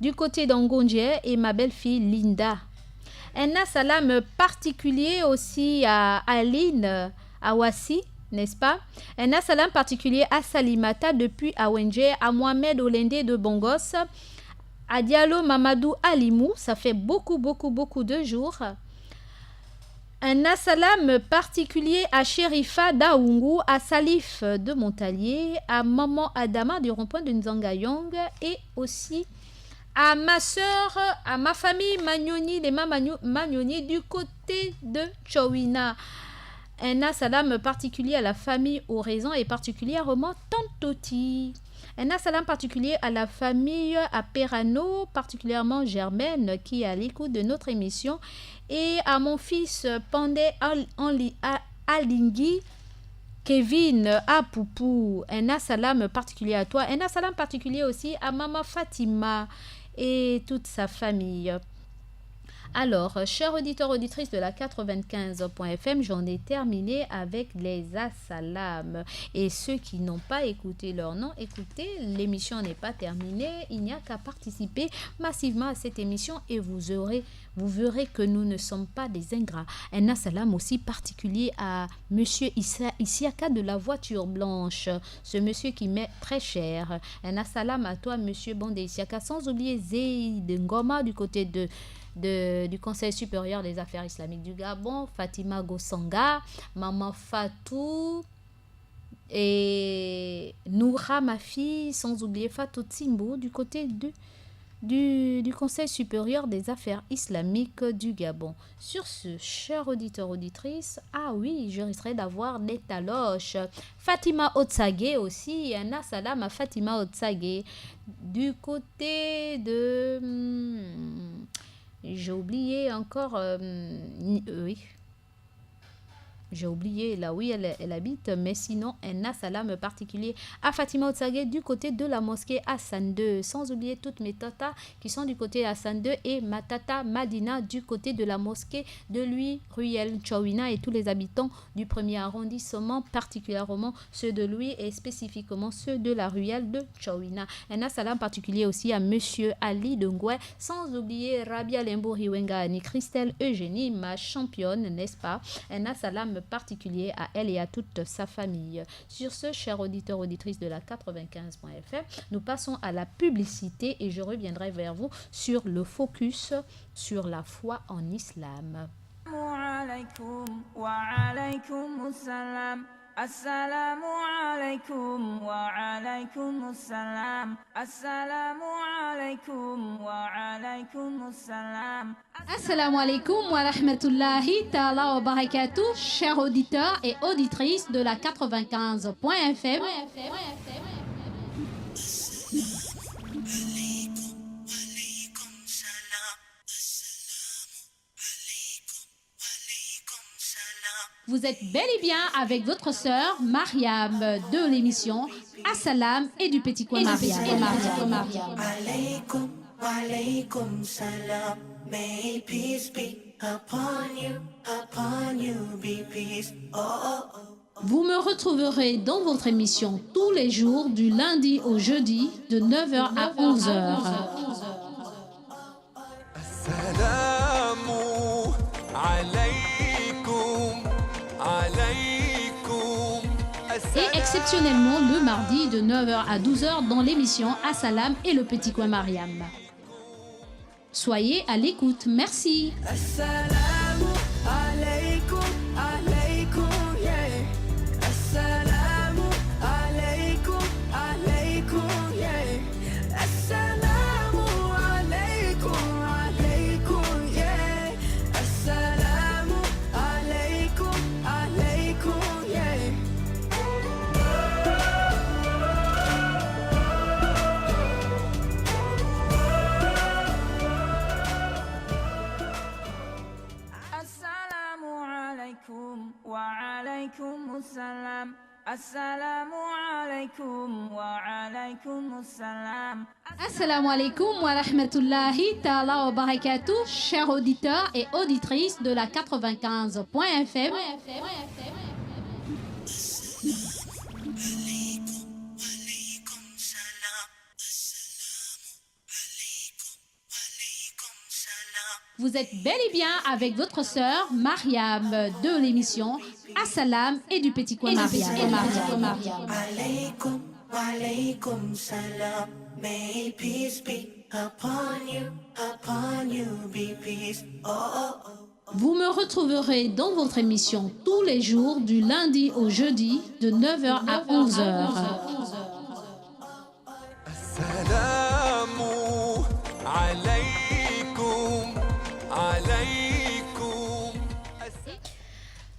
du côté d'Angonje et ma belle-fille Linda. Un salam particulier aussi à Aline Awassi, n'est-ce pas? Un salam particulier à Salimata depuis Awenje, à Mohamed Olende de Bongos, à Diallo Mamadou Alimou, ça fait beaucoup de jours. Un salam particulier à Sherifa Daoungou, à Salif de Montalier, à Maman Adama du rond-point de Nzangayong et aussi à ma soeur, à ma famille Magnoni, les Magnoni du côté de Chowina. Un salam particulier à la famille Oraison et particulièrement Tantoti. Un salam particulier à la famille à Perano, particulièrement Germaine qui est à l'écoute de notre émission. Et à mon fils Pandé Alingui, Kevin Apoupou. Un salam particulier à toi. Un salam particulier aussi à Maman Fatima et toute sa famille. Alors, chers auditeurs, auditrices de la 95.fm, j'en ai terminé avec les assalams. Et ceux qui n'ont pas écouté leur nom, écoutez, l'émission n'est pas terminée. Il n'y a qu'à participer massivement à cette émission et vous verrez que nous ne sommes pas des ingrats. Un assalam aussi particulier à Monsieur Isiaka de la voiture blanche, ce monsieur qui m'est très cher. Un assalam à toi, Monsieur Bandé Isiaka, sans oublier Zeid Ngoma du côté du Conseil supérieur des affaires islamiques du Gabon, Fatima Gossanga, Maman Fatou et Noura, ma fille, sans oublier Fatou Tsimbo du côté du Conseil supérieur des affaires islamiques du Gabon. Sur ce, chers auditeurs, auditrices, ah oui, je risquerai d'avoir des taloches. Fatima Otsage aussi, un assalam à Fatima Otsage du côté de... j'ai oublié encore... oui. J'ai oublié là où elle habite, mais sinon, un assalam particulier à Fatima Otsage du côté de la mosquée Hassan II. Sans oublier toutes mes tatas qui sont du côté Hassan II et ma tata Madina du côté de la mosquée de Louis Ruel Chowina et tous les habitants du premier arrondissement, particulièrement ceux de Louis et spécifiquement ceux de la Ruelle de Chowina. Un assalam particulier aussi à Monsieur Ali Dengoué, sans oublier Rabia Lembo Riwenga Annie Christelle Eugénie, ma championne, n'est-ce pas? Un assalam particulier à elle et à toute sa famille. Sur ce, chers auditeurs, auditrices de la 95.fm, nous passons à la publicité et je reviendrai vers vous sur le focus sur la foi en islam. السلام عليكم وعليكم السلام السلام عليكم وعليكم السلام. Assalamu alaikum wa rahmatullahi ta'ala wa barakatuh, chers auditeurs et auditrices de la 95.fm. Vous êtes bel et bien avec votre sœur Mariam de l'émission Assalam et du Petit Coin Mariam. Alaykum, alaykum salam. May peace be upon you, be peace. Oh, oh, oh. Vous me retrouverez dans votre émission tous les jours du lundi au jeudi de 9h à 11h. Assalamu alaykum. Et exceptionnellement le mardi de 9h à 12h dans l'émission Assalam et le Petit Coin Mariam. Soyez à l'écoute. Merci. Assalamu alaikum, alaikum, yeah. Assalamu alaikum, alaikum, yeah. Assalamu alaikum, alaikum, yeah. Assalamu alaikum, alaikum, yeah. Assalamu alaikum wa alaikum assalam. Assalamu alaikum wa alaikum assalam. Assalamu alaikum wa rahmatullahi ta'ala wa barakatuh, chers auditeurs et auditrices de la 95.fm. Vous êtes bel et bien avec votre sœur Mariam de l'émission Assalam et du Petit Coin Mariam. Alaikum, walaikum salam. May peace be upon you, be peace. Oh, oh, oh. Vous me retrouverez dans votre émission tous les jours du lundi au jeudi de 9h à 11h. Assalamu alaikum, alaikum.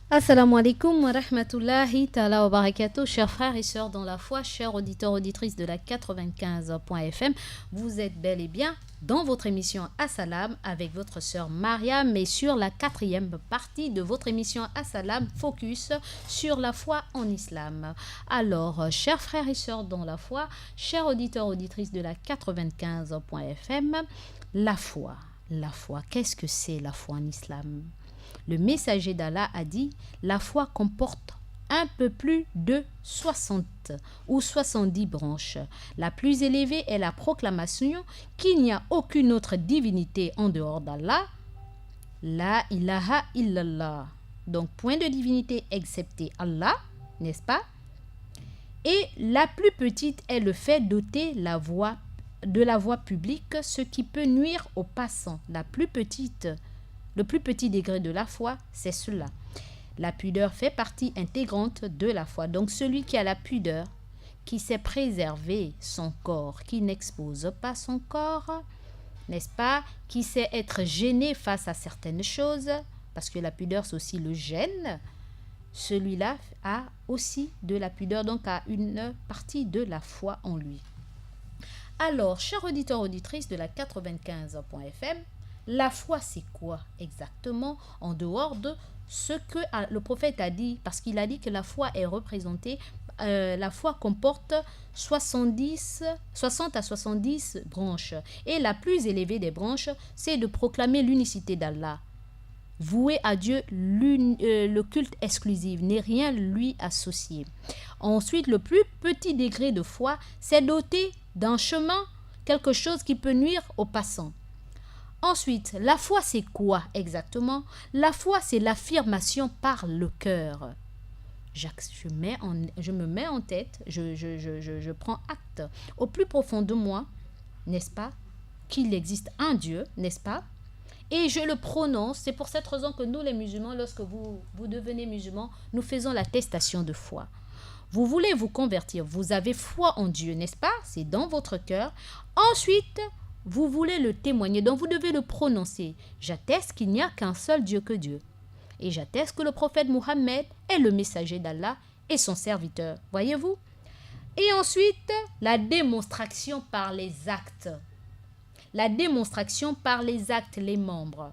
Assalamu alaikum wa rahmatullahi ta'ala wa barakatuh, chers frères et sœurs dans la foi, chers auditeurs, auditrices de la 95.fm. Vous êtes bel et bien dans votre émission Assalam avec votre sœur Mariam, mais sur la 4e partie de votre émission Assalam, focus sur la foi en islam. Alors, chers frères et sœurs dans la foi, chers auditeurs, auditrices de la 95.fm, la foi, qu'est-ce que c'est la foi en islam? Le messager d'Allah a dit, la foi comporte un peu plus de 60 ou 70 branches. La plus élevée est la proclamation qu'il n'y a aucune autre divinité en dehors d'Allah. La ilaha illallah. Donc, point de divinité excepté Allah, n'est-ce pas? Et la plus petite est le fait d'ôter de la voie publique, ce qui peut nuire aux passants. Le plus petit degré de la foi, c'est cela. La pudeur fait partie intégrante de la foi. Donc celui qui a la pudeur, qui sait préserver son corps, qui n'expose pas son corps, n'est-ce pas, qui sait être gêné face à certaines choses, parce que la pudeur c'est aussi le gêne, celui-là a aussi de la pudeur, donc a une partie de la foi en lui. Alors, chers auditeurs, auditrices de la 95.fm, la foi, c'est quoi exactement en dehors de ce que le prophète a dit? Parce qu'il a dit que la foi est représentée, la foi comporte 60 à 70 branches. Et la plus élevée des branches, c'est de proclamer l'unicité d'Allah. Vouer à Dieu le culte exclusif, n'est rien lui associer. Ensuite, le plus petit degré de foi, c'est d'ôter d'un chemin quelque chose qui peut nuire aux passants. Ensuite, la foi, c'est quoi exactement? La foi, c'est l'affirmation par le cœur. Je me mets en tête, je prends acte au plus profond de moi, n'est-ce pas, qu'il existe un Dieu, n'est-ce pas? Et je le prononce. C'est pour cette raison que nous, les musulmans, lorsque vous devenez musulmans, nous faisons l'attestation de foi. Vous voulez vous convertir, vous avez foi en Dieu, n'est-ce pas? C'est dans votre cœur. Ensuite, vous voulez le témoigner, donc vous devez le prononcer. J'atteste qu'il n'y a qu'un seul Dieu que Dieu. Et j'atteste que le prophète Mohammed est le messager d'Allah et son serviteur. Voyez-vous? Et ensuite, la démonstration par les actes. La démonstration par les actes, les membres.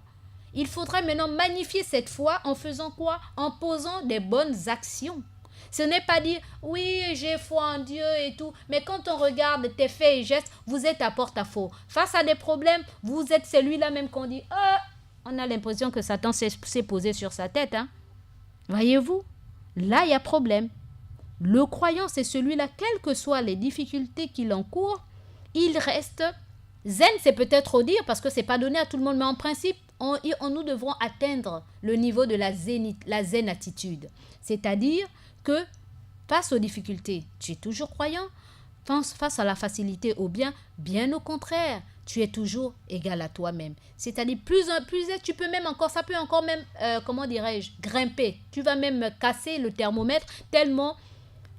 Il faudra maintenant magnifier cette foi en faisant quoi? En posant des bonnes actions. Ce n'est pas dire, oui, j'ai foi en Dieu et tout, mais quand on regarde tes faits et gestes, vous êtes à porte-à-faux. Face à des problèmes, vous êtes celui-là même qu'on dit, on a l'impression que Satan s'est posé sur sa tête. Hein? Voyez-vous? Là, il y a problème. Le croyant, c'est celui-là, quelles que soient les difficultés qu'il encourt, il reste zen, c'est peut-être trop dire, parce que ce n'est pas donné à tout le monde, mais en principe, nous devrons atteindre le niveau de la zen attitude. C'est-à-dire que Face aux difficultés, tu es toujours croyant. Face à la facilité au bien au contraire, tu es toujours égal à toi-même. C'est-à-dire, plus tu peux même encore, ça peut encore même, grimper. Tu vas même casser le thermomètre tellement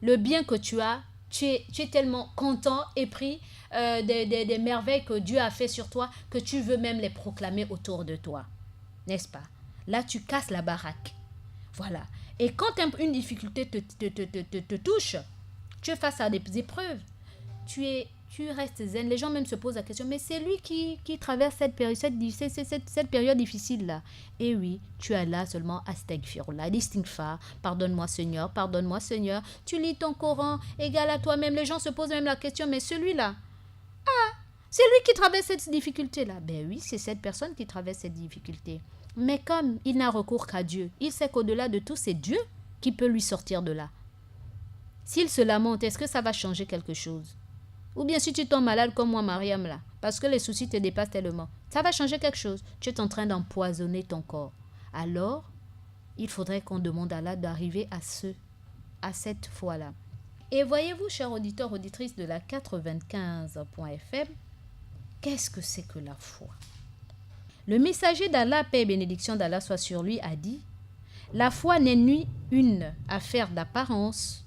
le bien que tu as, tu es tellement content et pris des merveilles que Dieu a fait sur toi que tu veux même les proclamer autour de toi. N'est-ce pas? Là, tu casses la baraque. Voilà. Et quand une difficulté te touche, tu es face à des épreuves. Tu restes zen. Les gens même se posent la question, mais c'est lui qui traverse cette période difficile-là. Et oui, tu es là seulement astaghfirullah, istighfar, pardonne-moi Seigneur, pardonne-moi Seigneur. Tu lis ton Coran, égal à toi-même. Les gens se posent même la question, mais celui-là, c'est lui qui traverse cette difficulté-là. Ben oui, c'est cette personne qui traverse cette difficulté. Mais comme il n'a recours qu'à Dieu, il sait qu'au-delà de tout, c'est Dieu qui peut lui sortir de là. S'il se lamente, est-ce que ça va changer quelque chose? Ou bien si tu tombes malade comme moi, Mariam, là, parce que les soucis te dépassent tellement, ça va changer quelque chose. Tu es en train d'empoisonner ton corps. Alors, il faudrait qu'on demande à Allah d'arriver à cette foi-là. Et voyez-vous, chers auditeurs, auditrices de la 95.fm, qu'est-ce que c'est que la foi? Le messager d'Allah, paix et bénédiction d'Allah soit sur lui, a dit « La foi n'est ni une affaire d'apparence. »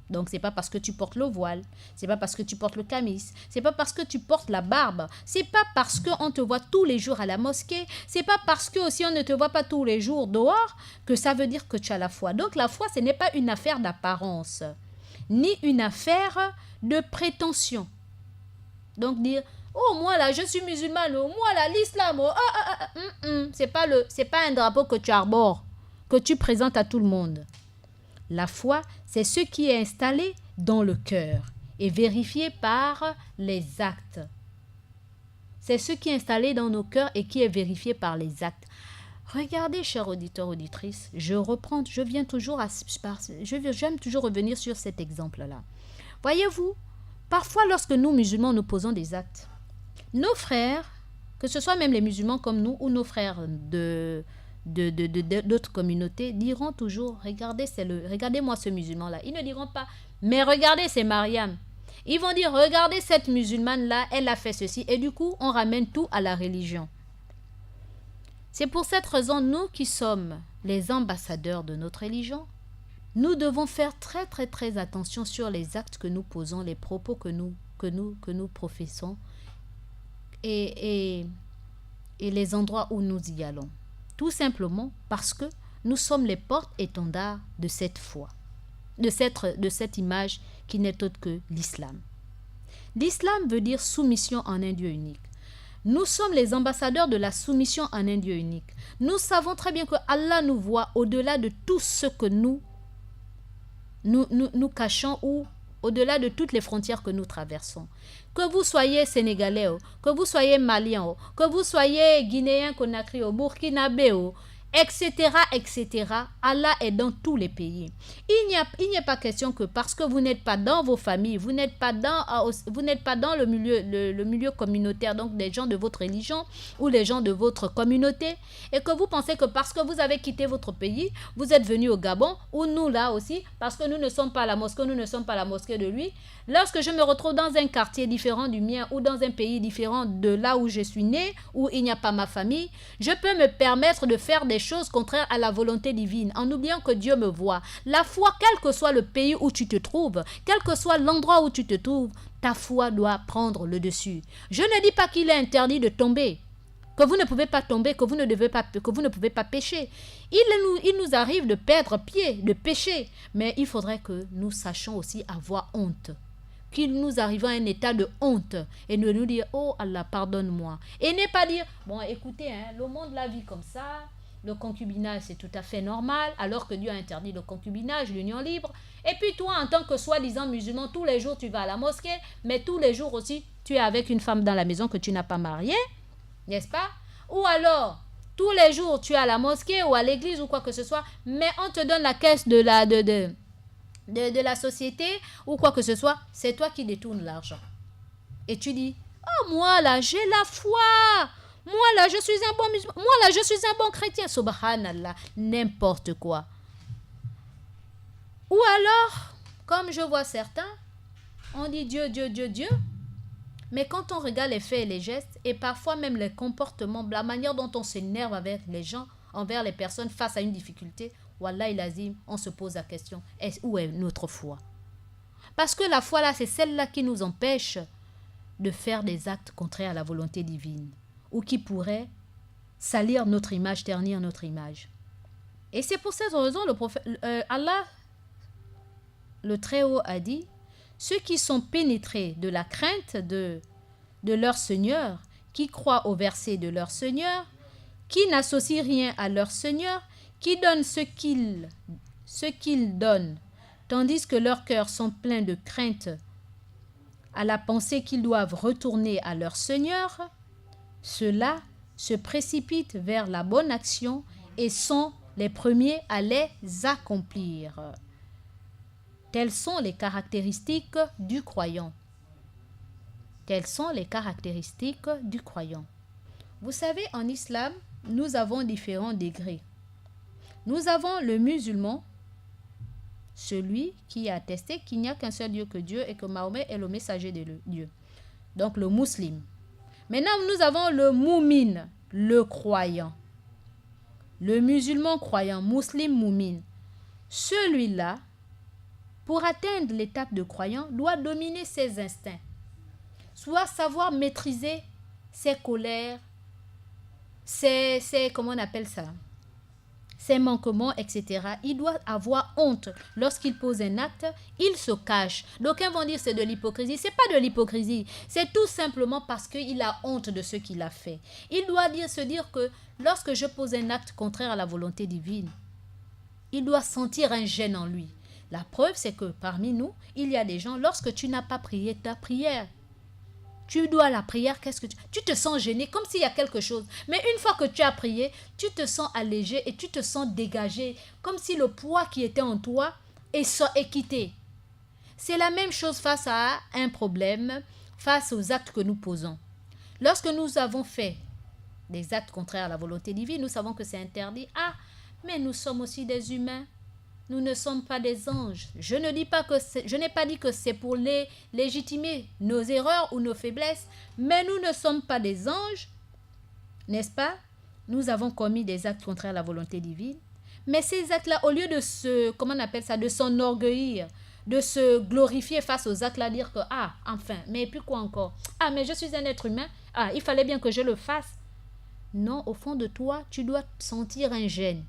Donc, c'est pas parce que tu portes le voile, c'est pas parce que tu portes le camis, c'est pas parce que tu portes la barbe, c'est pas parce qu'on te voit tous les jours à la mosquée, c'est pas parce que aussi on ne te voit pas tous les jours dehors que ça veut dire que tu as la foi. Donc, la foi, ce n'est pas une affaire d'apparence, ni une affaire de prétention. Donc, dire « Oh, moi là, je suis musulmane, oh, moi là, l'islam, oh, c'est pas un drapeau que tu arbores, que tu présentes à tout le monde. » La foi, c'est ce qui est installé dans le cœur et vérifié par les actes. C'est ce qui est installé dans nos cœurs et qui est vérifié par les actes. Regardez, chers auditeurs, auditrices, j'aime toujours revenir sur cet exemple-là. Voyez-vous, parfois lorsque nous, musulmans, nous posons des actes, nos frères, que ce soit même les musulmans comme nous ou nos frères d'autres communautés, diront toujours, regardez-moi ce musulman-là. Ils ne diront pas, mais regardez, c'est Mariam. Ils vont dire, regardez cette musulmane-là, elle a fait ceci. Et du coup, on ramène tout à la religion. C'est pour cette raison, nous qui sommes les ambassadeurs de notre religion, nous devons faire très très très attention sur les actes que nous posons, les propos que nous professons et les endroits où nous y allons. Tout simplement parce que nous sommes les porte-étendards de cette foi, de cette image qui n'est autre que l'islam. L'islam veut dire soumission en un Dieu unique. Nous sommes les ambassadeurs de la soumission en un Dieu unique. Nous savons très bien que Allah nous voit au-delà de tout ce que nous cachons ou au-delà de toutes les frontières que nous traversons. Que vous soyez Sénégalais, que vous soyez Malien, que vous soyez Guinéen, Conakry, Burkinabé, etc., etc. Allah est dans tous les pays. Il n'y a pas question que parce que vous n'êtes pas dans vos familles, vous n'êtes pas dans le milieu communautaire, donc des gens de votre religion ou les gens de votre communauté, et que vous pensez que parce que vous avez quitté votre pays, vous êtes venu au Gabon, ou nous là aussi, parce que nous ne sommes pas à la mosquée, nous ne sommes pas à la mosquée de lui. Lorsque je me retrouve dans un quartier différent du mien ou dans un pays différent de là où je suis né, où il n'y a pas ma famille, je peux me permettre de faire des choses contraires à la volonté divine, en oubliant que Dieu me voit. La foi, quel que soit le pays où tu te trouves, quel que soit l'endroit où tu te trouves, ta foi doit prendre le dessus. Je ne dis pas qu'il est interdit de tomber, que vous ne pouvez pas tomber, que vous ne pouvez pas pécher. Il nous arrive de perdre pied, de pécher, mais il faudrait que nous sachions aussi avoir honte. Qu'il nous arrive à un état de honte et ne nous dire, oh Allah, pardonne-moi. Et ne pas dire, bon écoutez, le monde la vit comme ça, le concubinage c'est tout à fait normal, alors que Dieu a interdit le concubinage, l'union libre. Et puis toi, en tant que soi-disant musulman, tous les jours tu vas à la mosquée, mais tous les jours aussi, tu es avec une femme dans la maison que tu n'as pas mariée, n'est-ce pas? Ou alors, tous les jours tu es à la mosquée ou à l'église ou quoi que ce soit, mais on te donne la caisse de la société ou quoi que ce soit, c'est toi qui détournes l'argent. Et tu dis, oh moi là, j'ai la foi. Moi là, je suis un bon musulman. Moi là, je suis un bon chrétien. Subhanallah, n'importe quoi. Ou alors, Comme je vois certains, on dit Dieu, Dieu, Dieu, Dieu. Mais quand on regarde les faits et les gestes, et parfois même les comportements, la manière dont on s'énerve avec les gens, envers les personnes face à une difficulté, Wallahi lazim, on se pose la question, où est notre foi? Parce que la foi là, c'est celle-là qui nous empêche de faire des actes contraires à la volonté divine, ou qui pourrait salir notre image, ternir notre image. Et c'est pour cette raison, le prophète, Allah, le Très-Haut, a dit, ceux qui sont pénétrés de la crainte de leur Seigneur, qui croient au verset de leur Seigneur, qui n'associent rien à leur Seigneur, qui donnent ce qu'ils donnent, tandis que leurs cœurs sont pleins de crainte à la pensée qu'ils doivent retourner à leur Seigneur, ceux-là se précipitent vers la bonne action et sont les premiers à les accomplir. Telles sont les caractéristiques du croyant. Telles sont les caractéristiques du croyant. Vous savez, en islam, nous avons différents degrés. Nous avons le musulman, celui qui a attesté qu'il n'y a qu'un seul Dieu que Dieu et que Mahomet est le messager de Dieu. Donc le musulman. Maintenant, nous avons le moumin, le croyant. Le musulman croyant, musulman moumin. Celui-là, pour atteindre l'étape de croyant, doit dominer ses instincts. Soit savoir maîtriser ses colères, comment on appelle ça, ses manquements, etc. Il doit avoir honte. Lorsqu'il pose un acte, il se cache. D'aucuns vont dire c'est de l'hypocrisie. C'est pas de l'hypocrisie. C'est tout simplement parce qu'il a honte de ce qu'il a fait. Il doit se dire que lorsque je pose un acte contraire à la volonté divine, il doit sentir un gêne en lui. La preuve, c'est que parmi nous, il y a des gens, lorsque tu n'as pas prié ta prière, tu dois la prière, qu'est-ce que tu te sens gêné, comme s'il y a quelque chose. Mais une fois que tu as prié, tu te sens allégé et tu te sens dégagé, comme si le poids qui était en toi est quitté. C'est la même chose face à un problème, face aux actes que nous posons. Lorsque nous avons fait des actes contraires à la volonté divine, nous savons que c'est interdit. Ah, mais nous sommes aussi des humains. Nous ne sommes pas des anges. Je n'ai pas dit que c'est pour légitimer nos erreurs ou nos faiblesses, mais nous ne sommes pas des anges, n'est-ce pas? Nous avons commis des actes contraires à la volonté divine, mais ces actes-là, au lieu de s'enorgueillir, de se glorifier face aux actes-là, dire que, enfin, mais puis quoi encore? Mais je suis un être humain, il fallait bien que je le fasse. Non, au fond de toi, tu dois sentir un gêne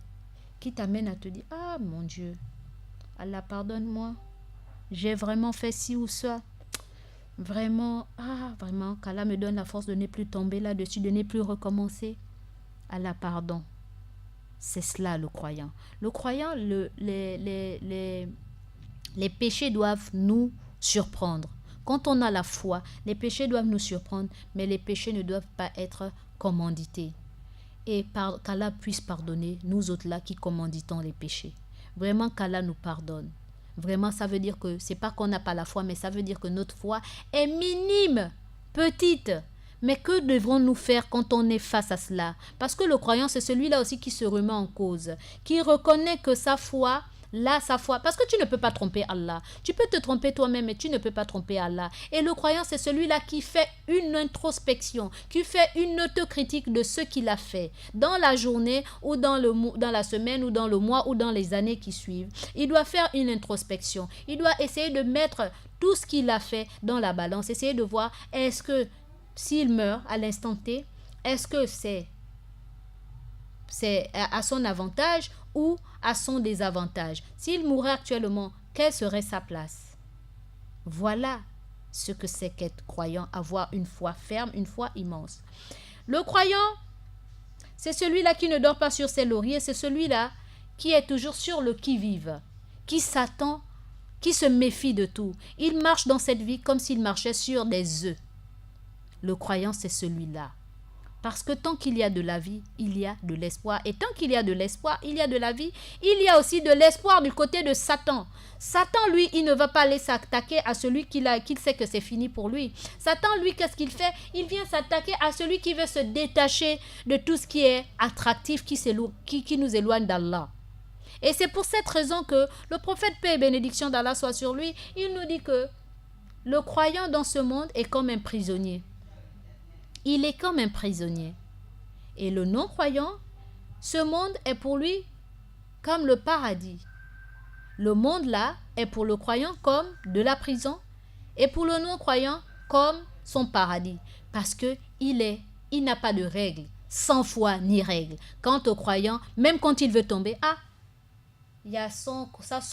qui t'amène à te dire, mon Dieu, Allah pardonne-moi, j'ai vraiment fait ci ou ça, vraiment, qu'Allah me donne la force de ne plus tomber là-dessus, de ne plus recommencer. Allah pardon. C'est cela le croyant. Le croyant, les péchés doivent nous surprendre. Quand on a la foi, les péchés doivent nous surprendre, mais les péchés ne doivent pas être commandités. Et qu'Allah puisse pardonner nous autres là qui commanditons les péchés. Vraiment qu'Allah nous pardonne. Vraiment, ça veut dire que c'est pas qu'on n'a pas la foi, mais ça veut dire que notre foi est minime, petite. Mais que devrons-nous faire quand on est face à cela? Parce que le croyant, c'est celui-là aussi qui se remet en cause, qui reconnaît que sa foi, parce que tu ne peux pas tromper Allah. Tu peux te tromper toi-même, mais tu ne peux pas tromper Allah. Et le croyant, c'est celui-là qui fait une introspection, qui fait une autocritique de ce qu'il a fait dans la journée ou dans la semaine ou dans le mois ou dans les années qui suivent. Il doit faire une introspection. Il doit essayer de mettre tout ce qu'il a fait dans la balance, essayer de voir est-ce que s'il meurt à l'instant T, est-ce que c'est à son avantage ou à son désavantage? S'il mourait actuellement, quelle serait sa place? Voilà ce que c'est qu'être croyant, avoir une foi ferme, une foi immense. Le croyant, c'est celui-là qui ne dort pas sur ses lauriers, c'est celui-là qui est toujours sur le qui-vive, qui s'attend, qui se méfie de tout. Il marche dans cette vie comme s'il marchait sur des œufs. Le croyant, c'est celui-là. Parce que tant qu'il y a de la vie, il y a de l'espoir. Et tant qu'il y a de l'espoir, il y a de la vie. Il y a aussi de l'espoir du côté de Satan. Satan, lui, il ne va pas aller s'attaquer à celui qu'il sait que c'est fini pour lui. Satan, lui, qu'est-ce qu'il fait? Il vient s'attaquer à celui qui veut se détacher de tout ce qui est attractif, qui nous éloigne d'Allah. Et c'est pour cette raison que le prophète, paix et bénédiction d'Allah soit sur lui, il nous dit que le croyant dans ce monde est comme un prisonnier. Il est comme un prisonnier. Et le non-croyant, ce monde est pour lui comme le paradis. Le monde là est pour le croyant comme de la prison et pour le non-croyant comme son paradis. Parce qu'il n'a pas de règles, sans foi ni règles. Quant au croyant, même quand il veut tomber, il y a son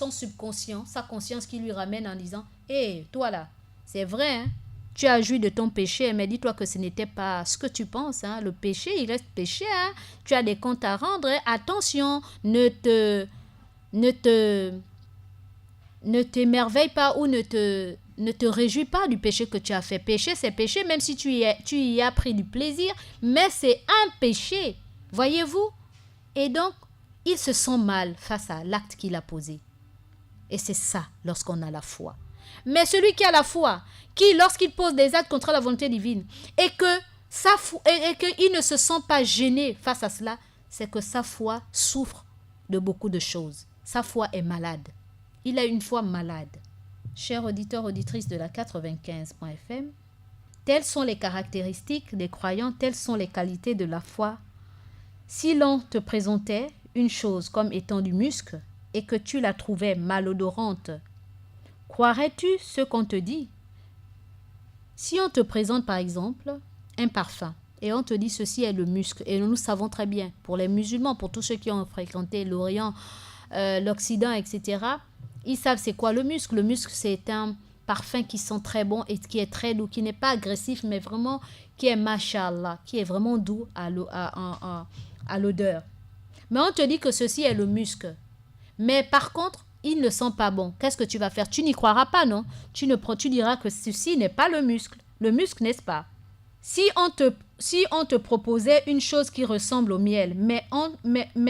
subconscient, sa conscience qui lui ramène en disant « Hé, toi là, c'est vrai, hein, tu as joui de ton péché, mais dis-toi que ce n'était pas ce que tu penses. Hein, le péché, il reste péché. Hein, tu as des comptes à rendre. Hein, attention, ne t'émerveille pas ou ne te réjouis pas du péché que tu as fait. Péché, c'est péché, même si tu y as pris du plaisir, mais c'est un péché. Voyez-vous? Et donc, il se sent mal face à l'acte qu'il a posé. Et c'est ça, lorsqu'on a la foi. Mais celui qui a la foi, qui, lorsqu'il pose des actes contre la volonté divine, et qu'il ne se sent pas gêné face à cela, c'est que sa foi souffre de beaucoup de choses. Sa foi est malade. Il a une foi malade. Chers auditeurs, auditrices de la 95.fm, telles sont les caractéristiques des croyants, telles sont les qualités de la foi. Si l'on te présentait une chose comme étant du muscle et que tu la trouvais malodorante, croirais-tu ce qu'on te dit? Si on te présente par exemple un parfum et on te dit ceci est le muscle, et nous savons très bien, pour les musulmans, pour tous ceux qui ont fréquenté l'Orient, l'Occident, etc., ils savent c'est quoi le muscle. Le muscle, c'est un parfum qui sent très bon et qui est très doux, qui n'est pas agressif, mais vraiment qui est mashallah, qui est vraiment doux à l'odeur. Mais on te dit que ceci est le muscle. Mais par contre, il ne sent pas bon. Qu'est-ce que tu vas faire? Tu n'y croiras pas, non? Tu diras que ceci n'est pas le muscle. Le muscle, n'est-ce pas? Si on te proposait une chose qui ressemble au miel, mais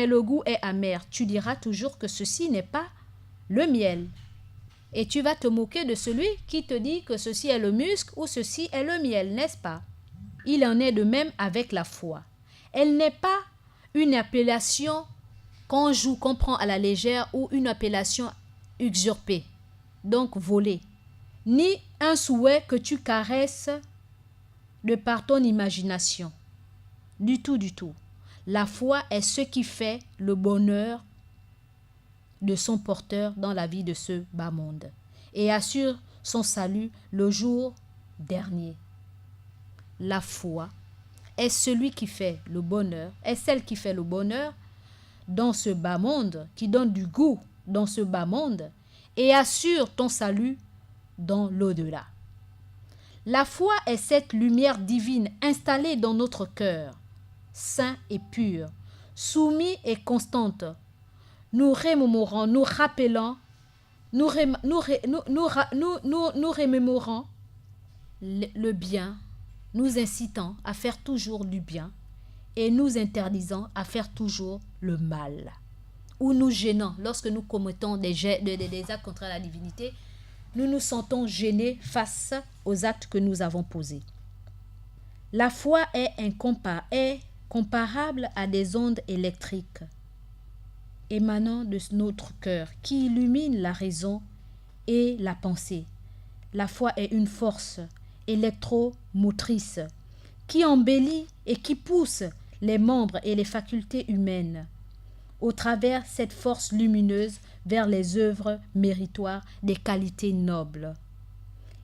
le goût est amer, tu diras toujours que ceci n'est pas le miel. Et tu vas te moquer de celui qui te dit que ceci est le muscle ou ceci est le miel, n'est-ce pas? Il en est de même avec la foi. Elle n'est pas une appellation qu'on prend à la légère ou une appellation usurpée, donc volée, ni un souhait que tu caresses de par ton imagination. Du tout, du tout. La foi est ce qui fait le bonheur de son porteur dans la vie de ce bas monde et assure son salut le jour dernier. La foi est celui qui fait le bonheur, est celle qui fait le bonheur dans ce bas monde, qui donne du goût dans ce bas monde et assure ton salut dans l'au-delà. La foi est cette lumière divine installée dans notre cœur, saint et pur, soumis et constante, nous remémorant, nous rappelant, nous remémorant le bien, nous incitant à faire toujours du bien et nous interdisant à faire toujours le mal. Ou nous gênant lorsque nous commettons des actes contre la divinité, nous nous sentons gênés face aux actes que nous avons posés. La foi est comparable à des ondes électriques émanant de notre cœur qui illumine la raison et la pensée. La foi est une force électromotrice qui embellit et qui pousse les membres et les facultés humaines au travers cette force lumineuse vers les œuvres méritoires des qualités nobles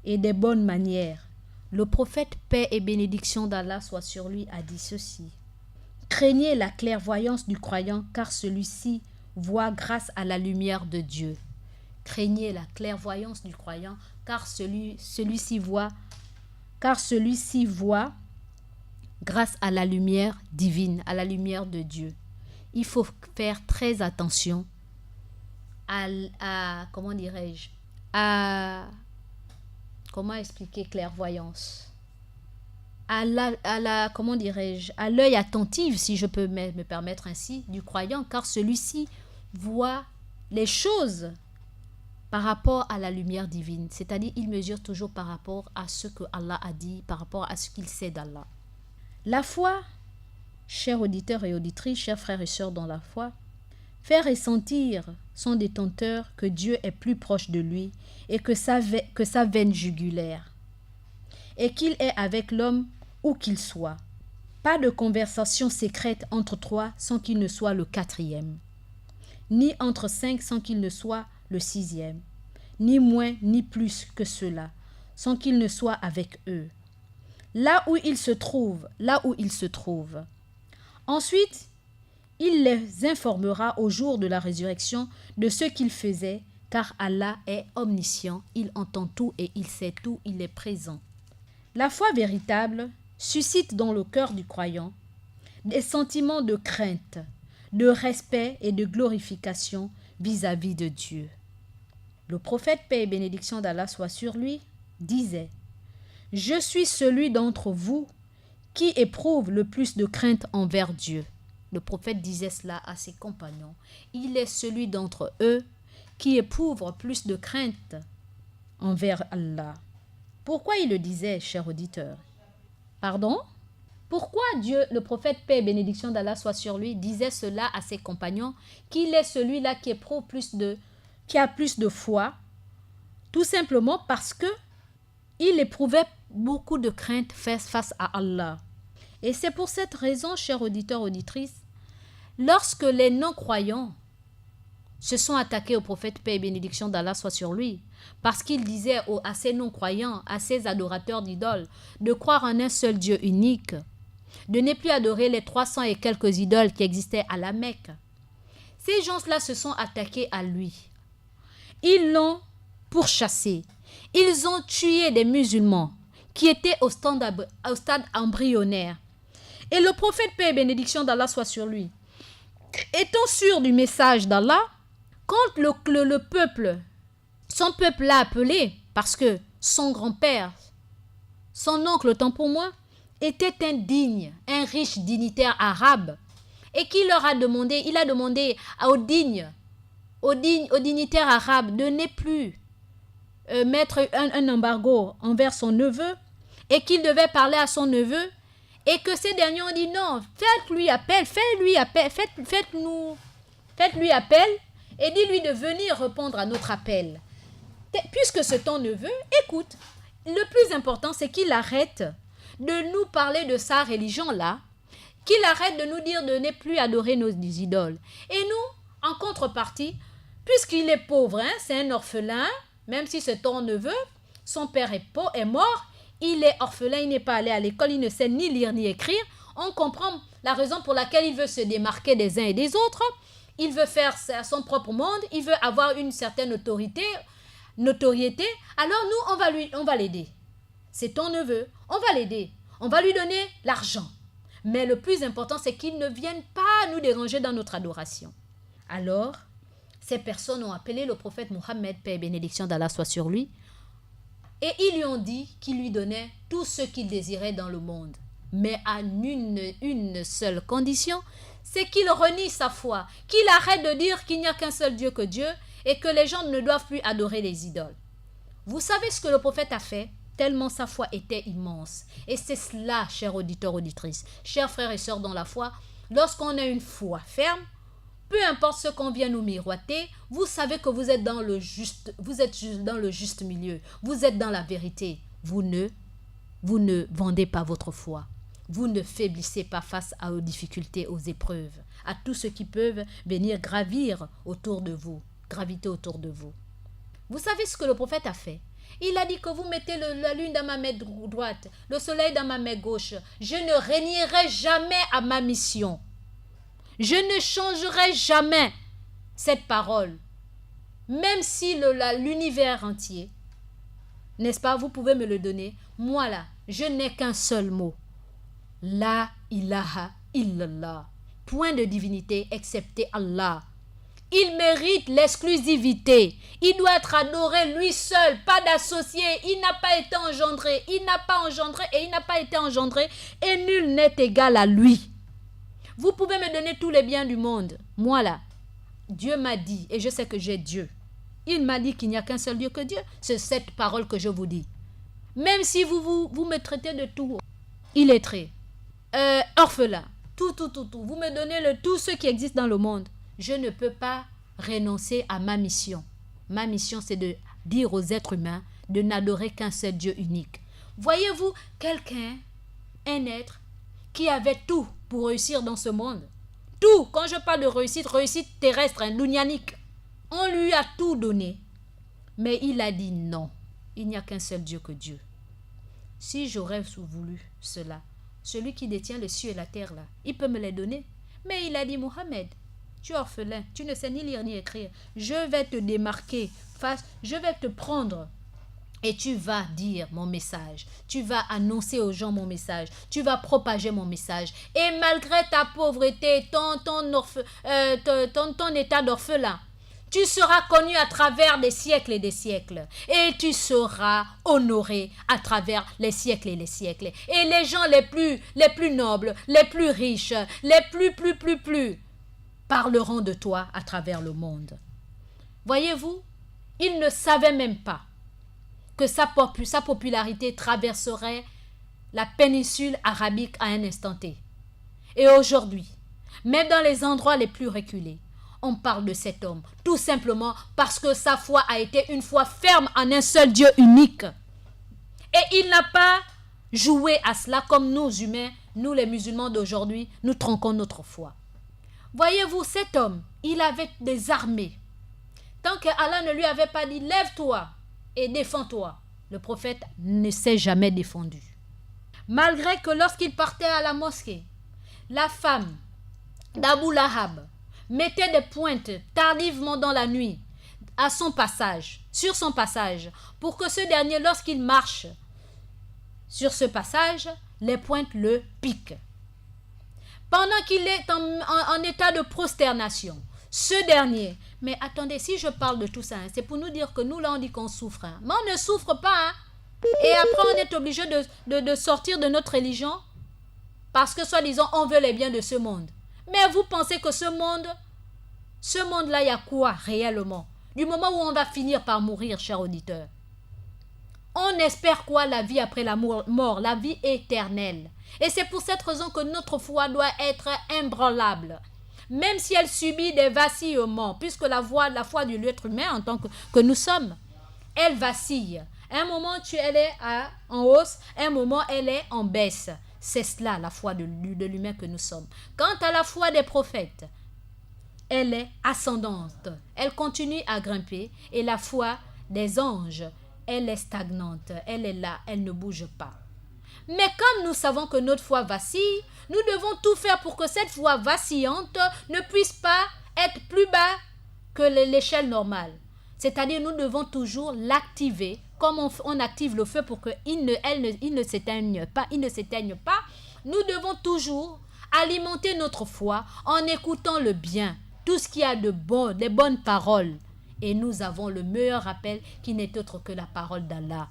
et des bonnes manières. Le prophète, paix et bénédiction d'Allah soit sur lui, a dit ceci. Craignez la clairvoyance du croyant, car celui-ci voit grâce à la lumière de Dieu. Craignez la clairvoyance du croyant, car celui-ci voit grâce à la lumière divine, à la lumière de Dieu. Il faut faire très attention comment expliquer clairvoyance? À l'œil attentif, si je peux me permettre ainsi, du croyant, car celui-ci voit les choses par rapport à la lumière divine, c'est-à-dire il mesure toujours par rapport à ce que Allah a dit, par rapport à ce qu'il sait d'Allah. La foi, chers auditeurs et auditrices, chers frères et sœurs dans la foi, fait ressentir son détenteur que Dieu est plus proche de lui et que sa veine jugulaire, et qu'il est avec l'homme où qu'il soit. Pas de conversation secrète entre 3 sans qu'il ne soit le 4e, ni entre 5 sans qu'il ne soit le 6e, ni moins ni plus que cela, sans qu'il ne soit avec eux. Là où il se trouve. Ensuite, il les informera au jour de la résurrection de ce qu'ils faisaient, car Allah est omniscient, il entend tout et il sait tout, il est présent. La foi véritable suscite dans le cœur du croyant des sentiments de crainte, de respect et de glorification vis-à-vis de Dieu. Le prophète, paix et bénédiction d'Allah soit sur lui, disait « Je suis celui d'entre vous qui éprouve le plus de crainte envers Dieu. » Le prophète disait cela à ses compagnons. Il est celui d'entre eux qui éprouve plus de crainte envers Allah. Pourquoi il le disait, cher auditeur? Pardon? Pourquoi Dieu, le prophète, paix et bénédiction d'Allah soit sur lui, disait cela à ses compagnons, qu'il est celui-là qui éprouve qui a plus de foi? Tout simplement parce que il éprouvait beaucoup de crainte face à Allah. Et c'est pour cette raison, chers auditeurs, auditrices, lorsque les non-croyants se sont attaqués au prophète, paix et bénédiction d'Allah soit sur lui, parce qu'il disait à ces non-croyants, à ces adorateurs d'idoles, de croire en un seul Dieu unique, de ne plus adorer les 300 et quelques idoles qui existaient à la Mecque. Ces gens-là se sont attaqués à lui. Ils l'ont pourchassé. Ils ont tué des musulmans qui étaient au stade embryonnaire. Et le prophète, paix et bénédiction d'Allah soit sur lui, étant sûr du message d'Allah, quand le peuple, son peuple l'a appelé, parce que son grand-père, son oncle, autant pour moi, était un riche dignitaire arabe, et qu'il leur a demandé, il a demandé aux dignitaires arabes de ne plus mettre un embargo envers son neveu, et qu'il devait parler à son neveu, et que ces derniers ont dit non, faites-lui appel, et dis-lui de venir répondre à notre appel. Puisque c'est ton neveu, écoute, le plus important c'est qu'il arrête de nous parler de sa religion-là, qu'il arrête de nous dire de ne plus adorer nos idoles. Et nous, en contrepartie, puisqu'il est pauvre, c'est un orphelin, même si c'est ton neveu, son père est mort, il est orphelin, il n'est pas allé à l'école, il ne sait ni lire ni écrire, on comprend la raison pour laquelle il veut se démarquer des uns et des autres, il veut faire son propre monde, il veut avoir une certaine notoriété, alors nous, on va l'aider. C'est ton neveu, on va l'aider, on va lui donner l'argent. Mais le plus important, c'est qu'il ne vienne pas nous déranger dans notre adoration. Alors, ces personnes ont appelé le prophète Mohammed, paix et bénédiction d'Allah soit sur lui, et ils lui ont dit qu'il lui donnait tout ce qu'il désirait dans le monde. Mais à une seule condition, c'est qu'il renie sa foi, qu'il arrête de dire qu'il n'y a qu'un seul Dieu que Dieu et que les gens ne doivent plus adorer les idoles. Vous savez ce que le prophète a fait? Tellement sa foi était immense. Et c'est cela, chers auditeurs, auditrices, chers frères et sœurs dans la foi, lorsqu'on a une foi ferme, peu importe ce qu'on vient nous miroiter, vous savez que vous êtes dans le juste milieu, vous êtes dans la vérité. Vous ne vendez pas votre foi. Vous ne faiblissez pas face aux difficultés, aux épreuves, à tout ce qui peuvent venir graviter autour de vous. Vous savez ce que le prophète a fait? Il a dit que vous mettez la lune dans ma main droite, le soleil dans ma main gauche. Je ne régnerai jamais à ma mission. Je ne changerai jamais cette parole. Même si l'univers entier, n'est-ce pas, vous pouvez me le donner. Moi là, je n'ai qu'un seul mot. La ilaha illallah. Point de divinité excepté Allah. Il mérite l'exclusivité. Il doit être adoré lui seul, pas d'associé. Il n'a pas été engendré. Il n'a pas été engendré. Et nul n'est égal à lui. Vous pouvez me donner tous les biens du monde. Moi là, Dieu m'a dit, et je sais que j'ai Dieu. Il m'a dit qu'il n'y a qu'un seul Dieu que Dieu. C'est cette parole que je vous dis. Même si vous me traitez de tout, illettré, orphelin, tout. Vous me donnez tout ce qui existe dans le monde. je ne peux pas renoncer à ma mission. Ma mission, c'est de dire aux êtres humains de n'adorer qu'un seul Dieu unique. Voyez-vous quelqu'un, un être, qui avait tout pour réussir dans ce monde. Tout, quand je parle de réussite, réussite terrestre, lunyanique. On lui a tout donné. Mais il a dit non, il n'y a qu'un seul Dieu que Dieu. Si j'aurais voulu cela, celui qui détient les cieux et la terre là, il peut me les donner. Mais il a dit, Mohamed, tu es orphelin, tu ne sais ni lire ni écrire. Je vais te démarquer, je vais te prendre et tu vas dire mon message. Tu vas annoncer aux gens mon message. Tu vas propager mon message. Et malgré ta pauvreté, ton état d'orphelin, tu seras connu à travers des siècles et des siècles. Et tu seras honoré à travers les siècles et les siècles. Et les gens les plus nobles, les plus riches, les plus parleront de toi à travers le monde. Voyez-vous, il ne savait même pas que sa popularité traverserait la péninsule arabique à un instant T. Et aujourd'hui, même dans les endroits les plus reculés, on parle de cet homme, tout simplement parce que sa foi a été une foi ferme en un seul Dieu unique. Et il n'a pas joué à cela comme nous humains, nous les musulmans d'aujourd'hui, nous tronquons notre foi. Voyez-vous, cet homme, il avait des armées. Tant qu'Allah ne lui avait pas dit, lève-toi et défends-toi, le prophète ne s'est jamais défendu. Malgré que lorsqu'il partait à la mosquée, la femme d'Abu Lahab mettait des pointes tardivement dans la nuit sur son passage, pour que ce dernier, lorsqu'il marche sur ce passage, les pointes le piquent. Pendant qu'il est en état de prosternation, ce dernier, mais attendez, si je parle de tout ça, c'est pour nous dire que nous, là, on dit qu'on souffre. Mais on ne souffre pas. Et après, on est obligé de sortir de notre religion parce que, soi-disant, on veut les biens de ce monde. Mais vous pensez que ce monde-là, il y a quoi réellement? Du moment où on va finir par mourir, chers auditeurs. On espère quoi? La vie après la mort, la vie éternelle. Et c'est pour cette raison que notre foi doit être imbranlable. Même si elle subit des vacillements, puisque la foi de l'être humain en tant que nous sommes, elle vacille. Un moment, elle est en hausse, un moment, elle est en baisse. C'est cela, la foi de l'humain que nous sommes. Quant à la foi des prophètes, elle est ascendante. Elle continue à grimper. Et la foi des anges, elle est stagnante. Elle est là, elle ne bouge pas. Mais comme nous savons que notre foi vacille, nous devons tout faire pour que cette foi vacillante ne puisse pas être plus bas que l'échelle normale. C'est-à-dire, nous devons toujours l'activer, comme on active le feu pour qu'il ne s'éteigne pas. Nous devons toujours alimenter notre foi en écoutant le bien, tout ce qu'il y a de bon, des bonnes paroles. Et nous avons le meilleur rappel qui n'est autre que la parole d'Allah,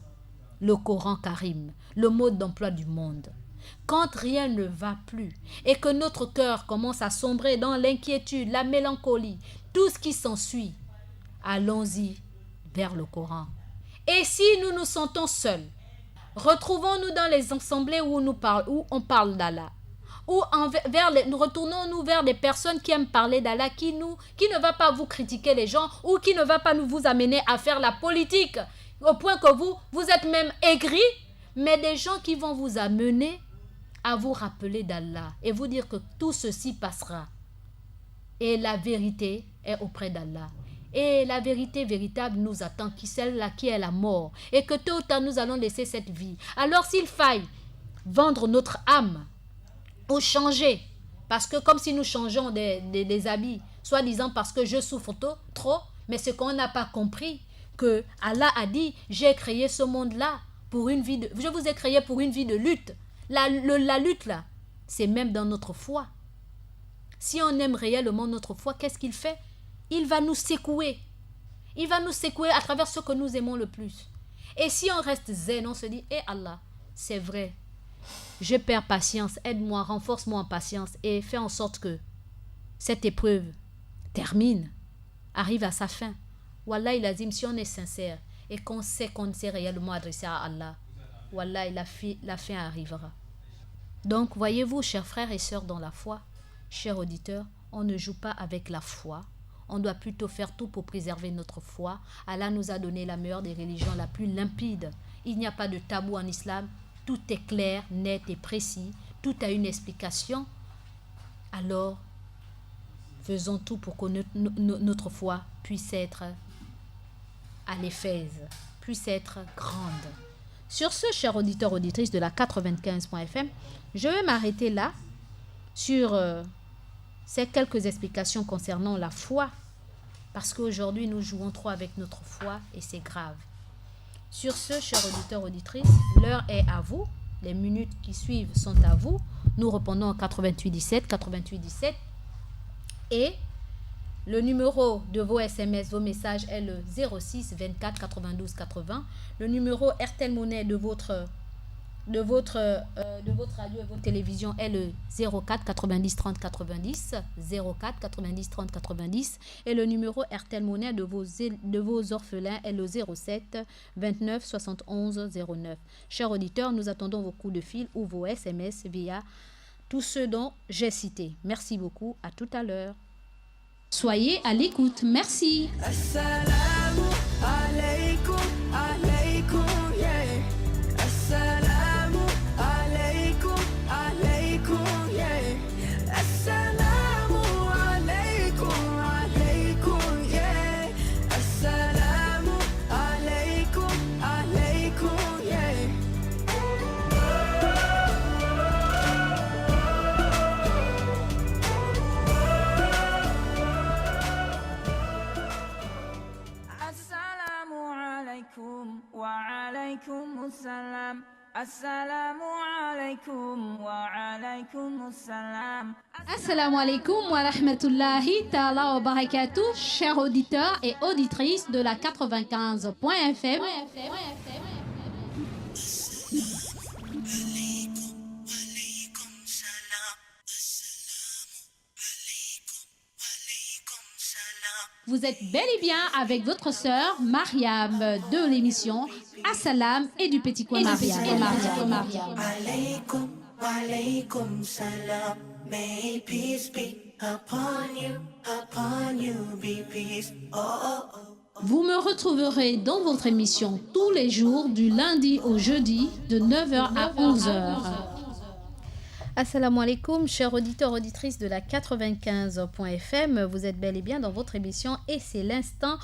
le Coran Karim, le mode d'emploi du monde. Quand rien ne va plus et que notre cœur commence à sombrer dans l'inquiétude, la mélancolie, tout ce qui s'ensuit, allons-y vers le Coran. Et si nous nous sentons seuls, retrouvons-nous dans les assemblées où on parle d'Allah. Retournons-nous vers des personnes qui aiment parler d'Allah, qui ne va pas vous critiquer les gens ou qui ne va pas vous amener à faire la politique au point que vous êtes même aigris, mais des gens qui vont vous amener à vous rappeler d'Allah et vous dire que tout ceci passera. Et la vérité est auprès d'Allah. Et la vérité véritable nous attend, celle-là qui est la mort. Et que tôt ou tard, nous allons laisser cette vie. Alors s'il faille vendre notre âme ou changer, parce que comme si nous changeons des habits, soi-disant parce que je souffre trop, mais ce qu'on n'a pas compris, que Allah a dit, j'ai créé ce monde-là pour une vie je vous ai créé pour une vie de lutte. La lutte là, c'est même dans notre foi. Si on aime réellement notre foi, qu'est-ce qu'il fait? Il va nous secouer. Il va nous secouer à travers ce que nous aimons le plus. Et si on reste zen, on se dit, Allah, c'est vrai, je perds patience, aide-moi, renforce-moi en patience et fais en sorte que cette épreuve termine, arrive à sa fin. Wallahi lazim, si on est sincère et qu'on sait qu'on s'est réellement adressé à Allah, Wallahi, la fin arrivera. Donc, voyez-vous, chers frères et sœurs dans la foi, chers auditeurs, on ne joue pas avec la foi. On doit plutôt faire tout pour préserver notre foi. Allah nous a donné la meilleure des religions, la plus limpide. Il n'y a pas de tabou en islam. Tout est clair, net et précis. Tout a une explication. Alors, faisons tout pour que notre foi puisse être à l'éphèse, puisse être grande. Sur ce, chers auditeurs, auditrices de la 95.fm, je vais m'arrêter là sur ces quelques explications concernant la foi, parce qu'aujourd'hui, nous jouons trop avec notre foi et c'est grave. Sur ce, chers auditeurs, auditrices, l'heure est à vous. Les minutes qui suivent sont à vous. Nous répondons en 88 17, 88 17. Et le numéro de vos SMS, vos messages est le 06 24 92 80. Le numéro RTL Monnaie de votre radio et votre télévision est le 04 90 30 90. 04 90 30 90. Et le numéro RTL Monnaie de vos orphelins est le 07 29 71 09. Chers auditeurs, nous attendons vos coups de fil ou vos SMS via tous ceux dont j'ai cité. Merci beaucoup. À tout à l'heure. Soyez à l'écoute. Merci. Assalamu alaikum, alaikum, yeah. Assalamu alaikum, alaikum, yeah. Assalamu alaikum, alaikum, yeah. Assalamu alaikum, alaikum, yeah. Assalamu alaikum wa alaikum assalam. Assalamu alaikum wa alaikum assalam. Assalamu alaikum wa rahmatullahi ta'ala wa barakatuh, chers auditeurs et auditrices de la 95.fm. Vous êtes bel et bien avec votre sœur Mariam de l'émission Assalam et du petit coin Mariam. Alaikum, walaikum salam. May peace be upon you, be peace. Oh, oh, oh. Vous me retrouverez dans votre émission tous les jours du lundi au jeudi de 9h à 11h. Assalamu alaikum, chers auditeurs, auditrices de la 95.fm. Vous êtes bel et bien dans votre émission et c'est l'instant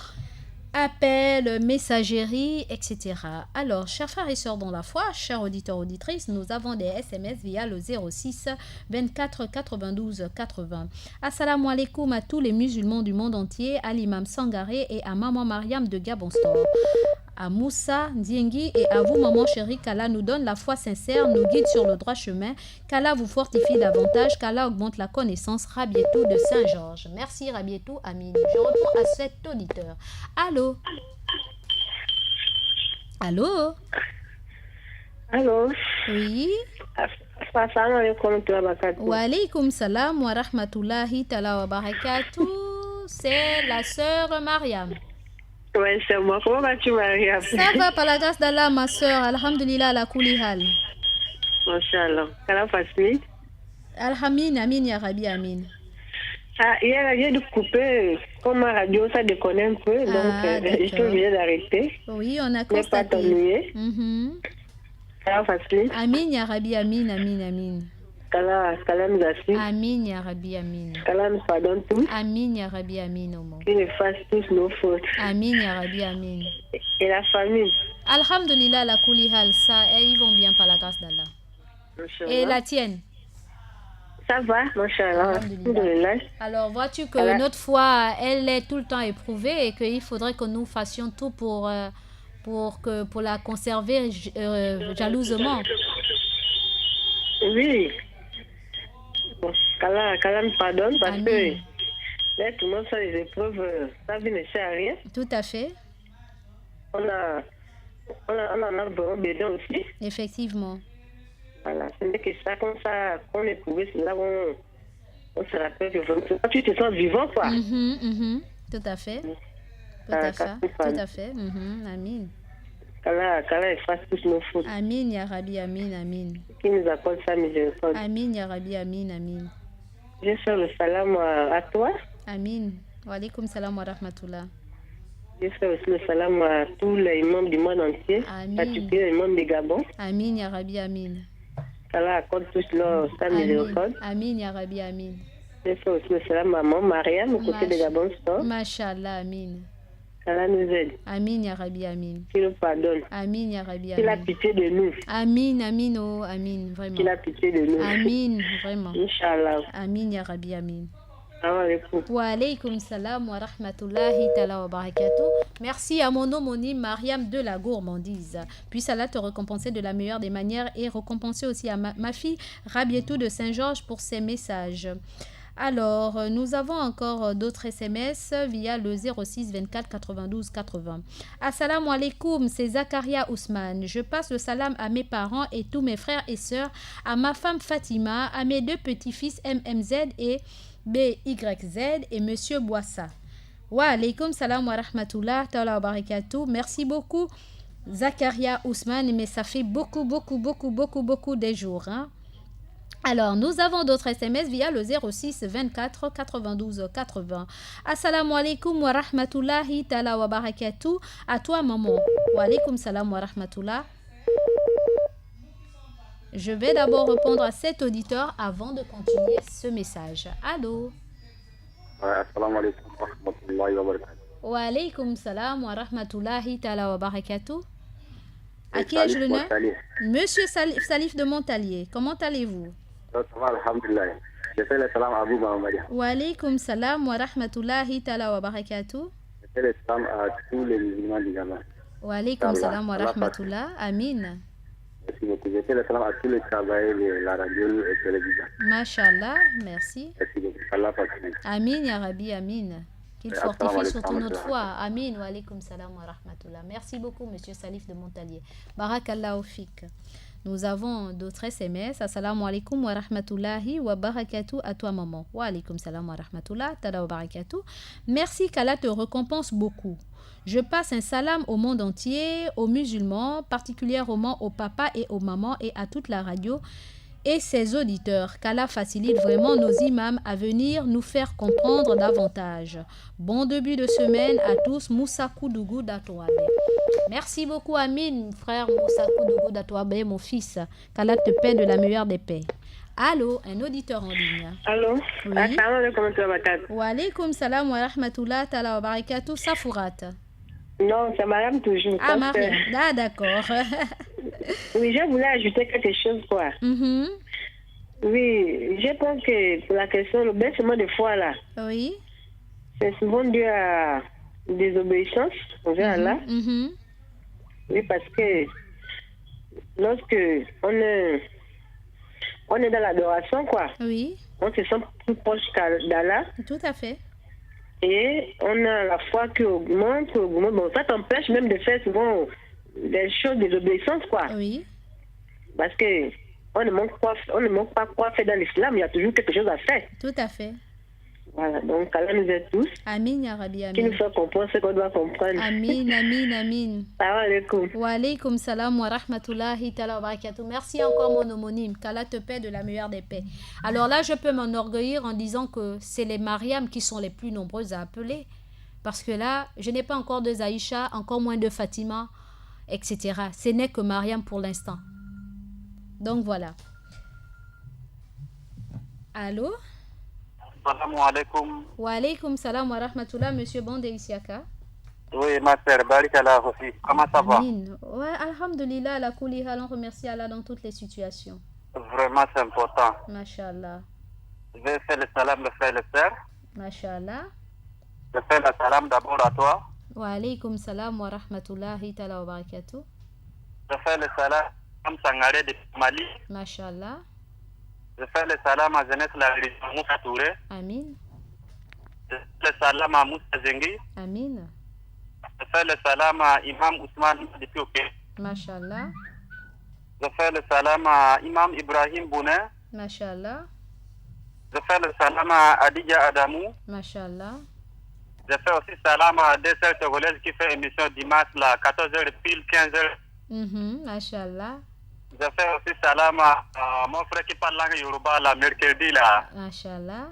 appel, messagerie, etc. Alors, chers frères et sœurs dans la foi, chers auditeurs, auditrices, nous avons des SMS via le 06 24 92 80. Assalamu alaikum à tous les musulmans du monde entier, à l'imam Sangaré et à maman Mariam de Gabon Store, à Moussa Ndiengi et à vous, maman chérie, qu'Allah nous donne la foi sincère, nous guide sur le droit chemin, qu'Allah vous fortifie davantage, qu'Allah augmente la connaissance. Rabietou de Saint-Georges. Merci Rabietou, Amin. Je retourne à cet auditeur. Allô? Allô? Allô? Oui? Assalamu alaikum wa barakatuh. Wa alaykum salam wa rahmatullahi ta'ala wa barakatuh. C'est la sœur Mariam. Ouais, c'est moi. Comment vas-tu, Maria? Ça va par la grâce d'Allah, ma sœur. Alhamdulillah, la kulihal. Machallah. Kala facile. Alhamdulillah, amin, ya Rabbi, amin. Ah, hier, j'ai dû couper. Comme ma radio, ça déconne un peu. Donc, je suis obligée d'arrêter. Oui, on a Ne pas constaté. t'ennuyer. Kala facile. Amin, ya Rabbi, amin, amin, amin. Kala nous assiste. Amin, ya Rabbi, amin. Kala nous pardonne tous. Amin, ya Rabbi, amin, au monde. Qu'il efface tous nos fautes. Amin, ya Rabbi, amin. Et la famille. Alhamdulillah, la kulihal, ça, ils vont bien par la grâce d'Allah. Machallah. Et la tienne? Ça va, Machallah. Alhamdulillah. Alors, vois-tu que Voilà. notre foi, elle est tout le temps éprouvée et qu'il faudrait que nous fassions tout pour la conserver jalousement. Oui. Bon, Kala nous pardonne parce Amin. que là, tout le monde fait des épreuves. Ça vie ne sert à rien. Tout à fait, On en a besoin aussi. effectivement. Voilà, ce n'est que ça, comme ça, qu'on est prouvé, c'est là où on se rappelle que vraiment, tu te sens vivant, quoi. Tout à fait. Tout Ah, à fait. Kala- Tout à fait. Amin. Kala efface tous nos fautes, Amin, ya Rabbi, amin, amin. qui nous accorde sa miséricorde. Amin, ya Rabbi, amin, amin. Je fais le salam à toi. Amin. Wa alaykum salam wa rahmatullah. Je fais aussi le salam à tous les membres du monde entier, Amin. particulièrement les membres du Gabon. Amin ya Rabbi, amin. Allah accorde tous leur sa miséricorde. Amin ya Rabbi, amin. Je fais aussi le salam à maman Mariam, au côté de Gabon Store. Mashallah, amin. Allah nous aide. Amin ya Rabbi, amin. Qu'il nous pardonne. Amin ya Rabbi, Qu'il a amin. pitié de nous. Amin, amin, oh, amin, vraiment. Qu'il a pitié de nous. Amin, vraiment. Inch'Allah. Amin ya Rabbi, amin. Salam alaikum. Wa alaykum salam wa rahmatullahi ta'ala wa barakatuh. Merci à mon homonyme Mariam de la Gourmandise. Puisse Allah te récompenser de la meilleure des manières et récompenser aussi à ma fille Rabietou de Saint-Georges pour ses messages. Alors, nous avons encore d'autres SMS via le 06 24 92 80. Assalamu alaikum, c'est Zakaria Ousmane. Je passe le salam à mes parents et tous mes frères et sœurs, à ma femme Fatima, à mes deux petits-fils MMZ et BYZ et Monsieur Boissa. Wa alaykum salam wa rahmatullah ta'ala wa barakatuh. Merci beaucoup Zakaria Ousmane, mais ça fait beaucoup des jours. Hein? Alors, nous avons d'autres SMS via le 06 24 92 80. Assalamu alaikum wa rahmatullahi ta'ala wa barakatuh. À toi, maman. Wa alaykum salam wa rahmatullah. Je vais d'abord répondre à cet auditeur avant de continuer ce message. Allô? Assalamu alaikum wa rahmatullahi wa barakatuh. Wa alaykum salam wa rahmatullahi ta'ala wa barakatuh. À qui ai-je l'honneur? Monsieur Salif de Montalier. Comment allez-vous? Ça va, alhamdulillah. Je fais le salam à vous, Maria. Wa alaykum salam wa rahmatullahi ta'ala wa barakatuh. Je fais le salam à tous les musulmans du Ghana. Wa alaykum salam wa rahmatullah. Amin. Merci beaucoup. Je fais le salam à tous les travailleurs de la radio et la télévision. Mashallah, merci. Merci beaucoup. Allah fasse. Amin, ya Rabbi, amin. Qu'il fortifie surtout notre foi. Amin, wa alaykum salam wa rahmatullah. Merci beaucoup, monsieur Salif de Montalier. Barakallahu fik. Nous avons d'autres SMS. Assalamu alaikum wa rahmatullahi wa barakatuh. À toi, maman. Wa alaykum salam wa rahmatullah wa barakatuh. Merci qu'Allah te récompense beaucoup. Je passe un salam au monde entier, aux musulmans, particulièrement aux papas et aux mamans et à toute la radio et ses auditeurs. Qu'Allah facilite vraiment nos imams à venir nous faire comprendre davantage. Bon début de semaine à tous. Moussa Koudougou d'Atouabe. Merci beaucoup, Amin, frère Moussa Koudougou d'Atouabe, mon fils. Qu'Allah te paie de la meilleure des paix. Allô, un auditeur en ligne. Allô? Oui. Assalamu alaikum wa barakatuh. Wa alaykum salam wa rahmatullah ta'ala wa barakatuh. Safourat. Non, c'est Mariam toujours. Ah, Mariam. Ah, d'accord. Oui, je voulais ajouter quelque chose, quoi. Oui, je pense que pour la question, le baissement de foi, là, Oui. c'est souvent dû à désobéissance envers Allah. Oui, parce que lorsque on est dans l'adoration, quoi, Oui, on se sent plus proche d'Allah tout à fait. et on a la foi qui augmente. Bon, ça t'empêche même de faire souvent des choses de désobéissance, quoi. Oui, Parce que on ne manque pas quoi faire dans l'islam, il y a toujours quelque chose à faire. tout à fait. Voilà, donc Allah nous aide tous, Amin, ya Rabbi, qui nous amin. fait comprendre ce qu'on doit comprendre. Amin, amin, amin. Salam alaikum. Wa alaykum salam wa rahmatullahi ta'ala wa barakatuh. Merci encore, mon homonyme. Qu'Allah te paie de la meilleure des paix. Alors là, je peux m'enorgueillir en disant que c'est les Mariam qui sont les plus nombreuses à appeler. Parce que là, je n'ai pas encore de Zaïcha, encore moins de Fatima, etc. Ce n'est que Mariam pour l'instant. Donc voilà. Allô? Assalamu alaikum. Wa alaykum salam wa rahmatullah, monsieur Bondé Isiaka. Oui, ma sœur, Barikallah aussi. Comment ça va? Amin. Ouais, alhamdulillah, la kouli hal, on remercie Allah dans toutes les situations. Vraiment, c'est important. Mashallah. Je vais faire le salam, le frère et le sœur. Mashallah. Je fais le salam d'abord à toi. Wa alaykum salam wa rahmatullahi ta'ala wa barakatuh. Je fais le salam à Sangaré de Mali. Mashallah. Je fais le salam à Jeunesse la religion Moussa Touré. Amin. Je fais le salam à Moussa Zengi. Amin. Je fais le salam à Imam Ousmane depuis Oké. Mashallah. Je fais le salam à Imam Ibrahim Bounet. Mashallah. Je fais le salam à Adidja Adamou. Mashallah. Je fais aussi salam à deux sœurs togolaises qui fait émission dimanche là, 14h pile, 15h. Mashallah. Je fais aussi salam à mon frère qui parle langue Yoruba la mercredi là. Machallah.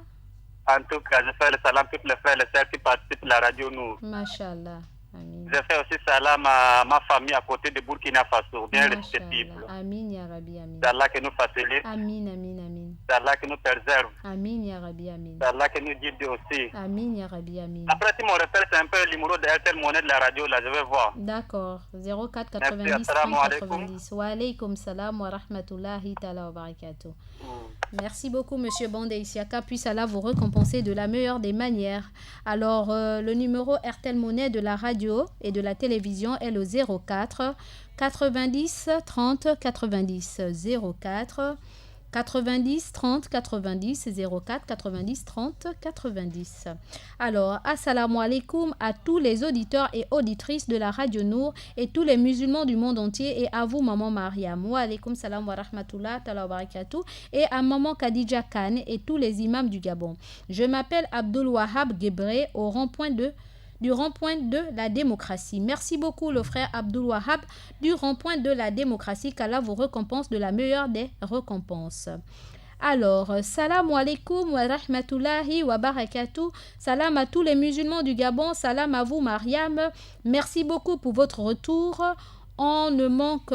En tout cas, je fais le salam à tous les frères et les sœurs qui participent à la radio Nour. Machallah. Amin. Je fais aussi salam à ma famille à côté de Burkina Faso, bien respectable. Amin ya Rabbi, amin. C'est Allah qui nous facilite. Amin, amin, amin. C'est Allah qui nous préserve. Amin ya Rabbi, amin. C'est Allah qui nous guide aussi. Amin ya Rabbi, amin. Après, si mon repère, c'est un peu le numéro de RTL Monnaie de la radio, là, je vais voir. D'accord. 04 Merci, 90 assalamu 30 alaikum. 90. Wa alaykum salam wa rahmatullahi ta'ala wa barakatuh. Merci beaucoup, Monsieur Bondé Isiaka. Puisse Allah vous récompenser de la meilleure des manières. Alors, le numéro RTL Monnaie de la radio et de la télévision est le 04 90 30 90. 04 90 30 90 04 90 30 90. Alors, assalamu alaikum à tous les auditeurs et auditrices de la Radio Nour et tous les musulmans du monde entier et à vous, maman Mariam. Wa alaikum salam wa rahmatullah ta'ala wa barakatuh et à maman Khadija Khan et tous les imams du Gabon. Je m'appelle Abdul Wahab Gebre du rond-point de la démocratie. Merci beaucoup le frère Abdul Wahab du rond-point de la démocratie, qu'Allah vous récompense de la meilleure des récompenses. Alors, salam alaikum wa rahmatullahi wa barakatuh. Salam à tous les musulmans du Gabon. Salam à vous Mariam. Merci beaucoup pour votre retour. On ne manque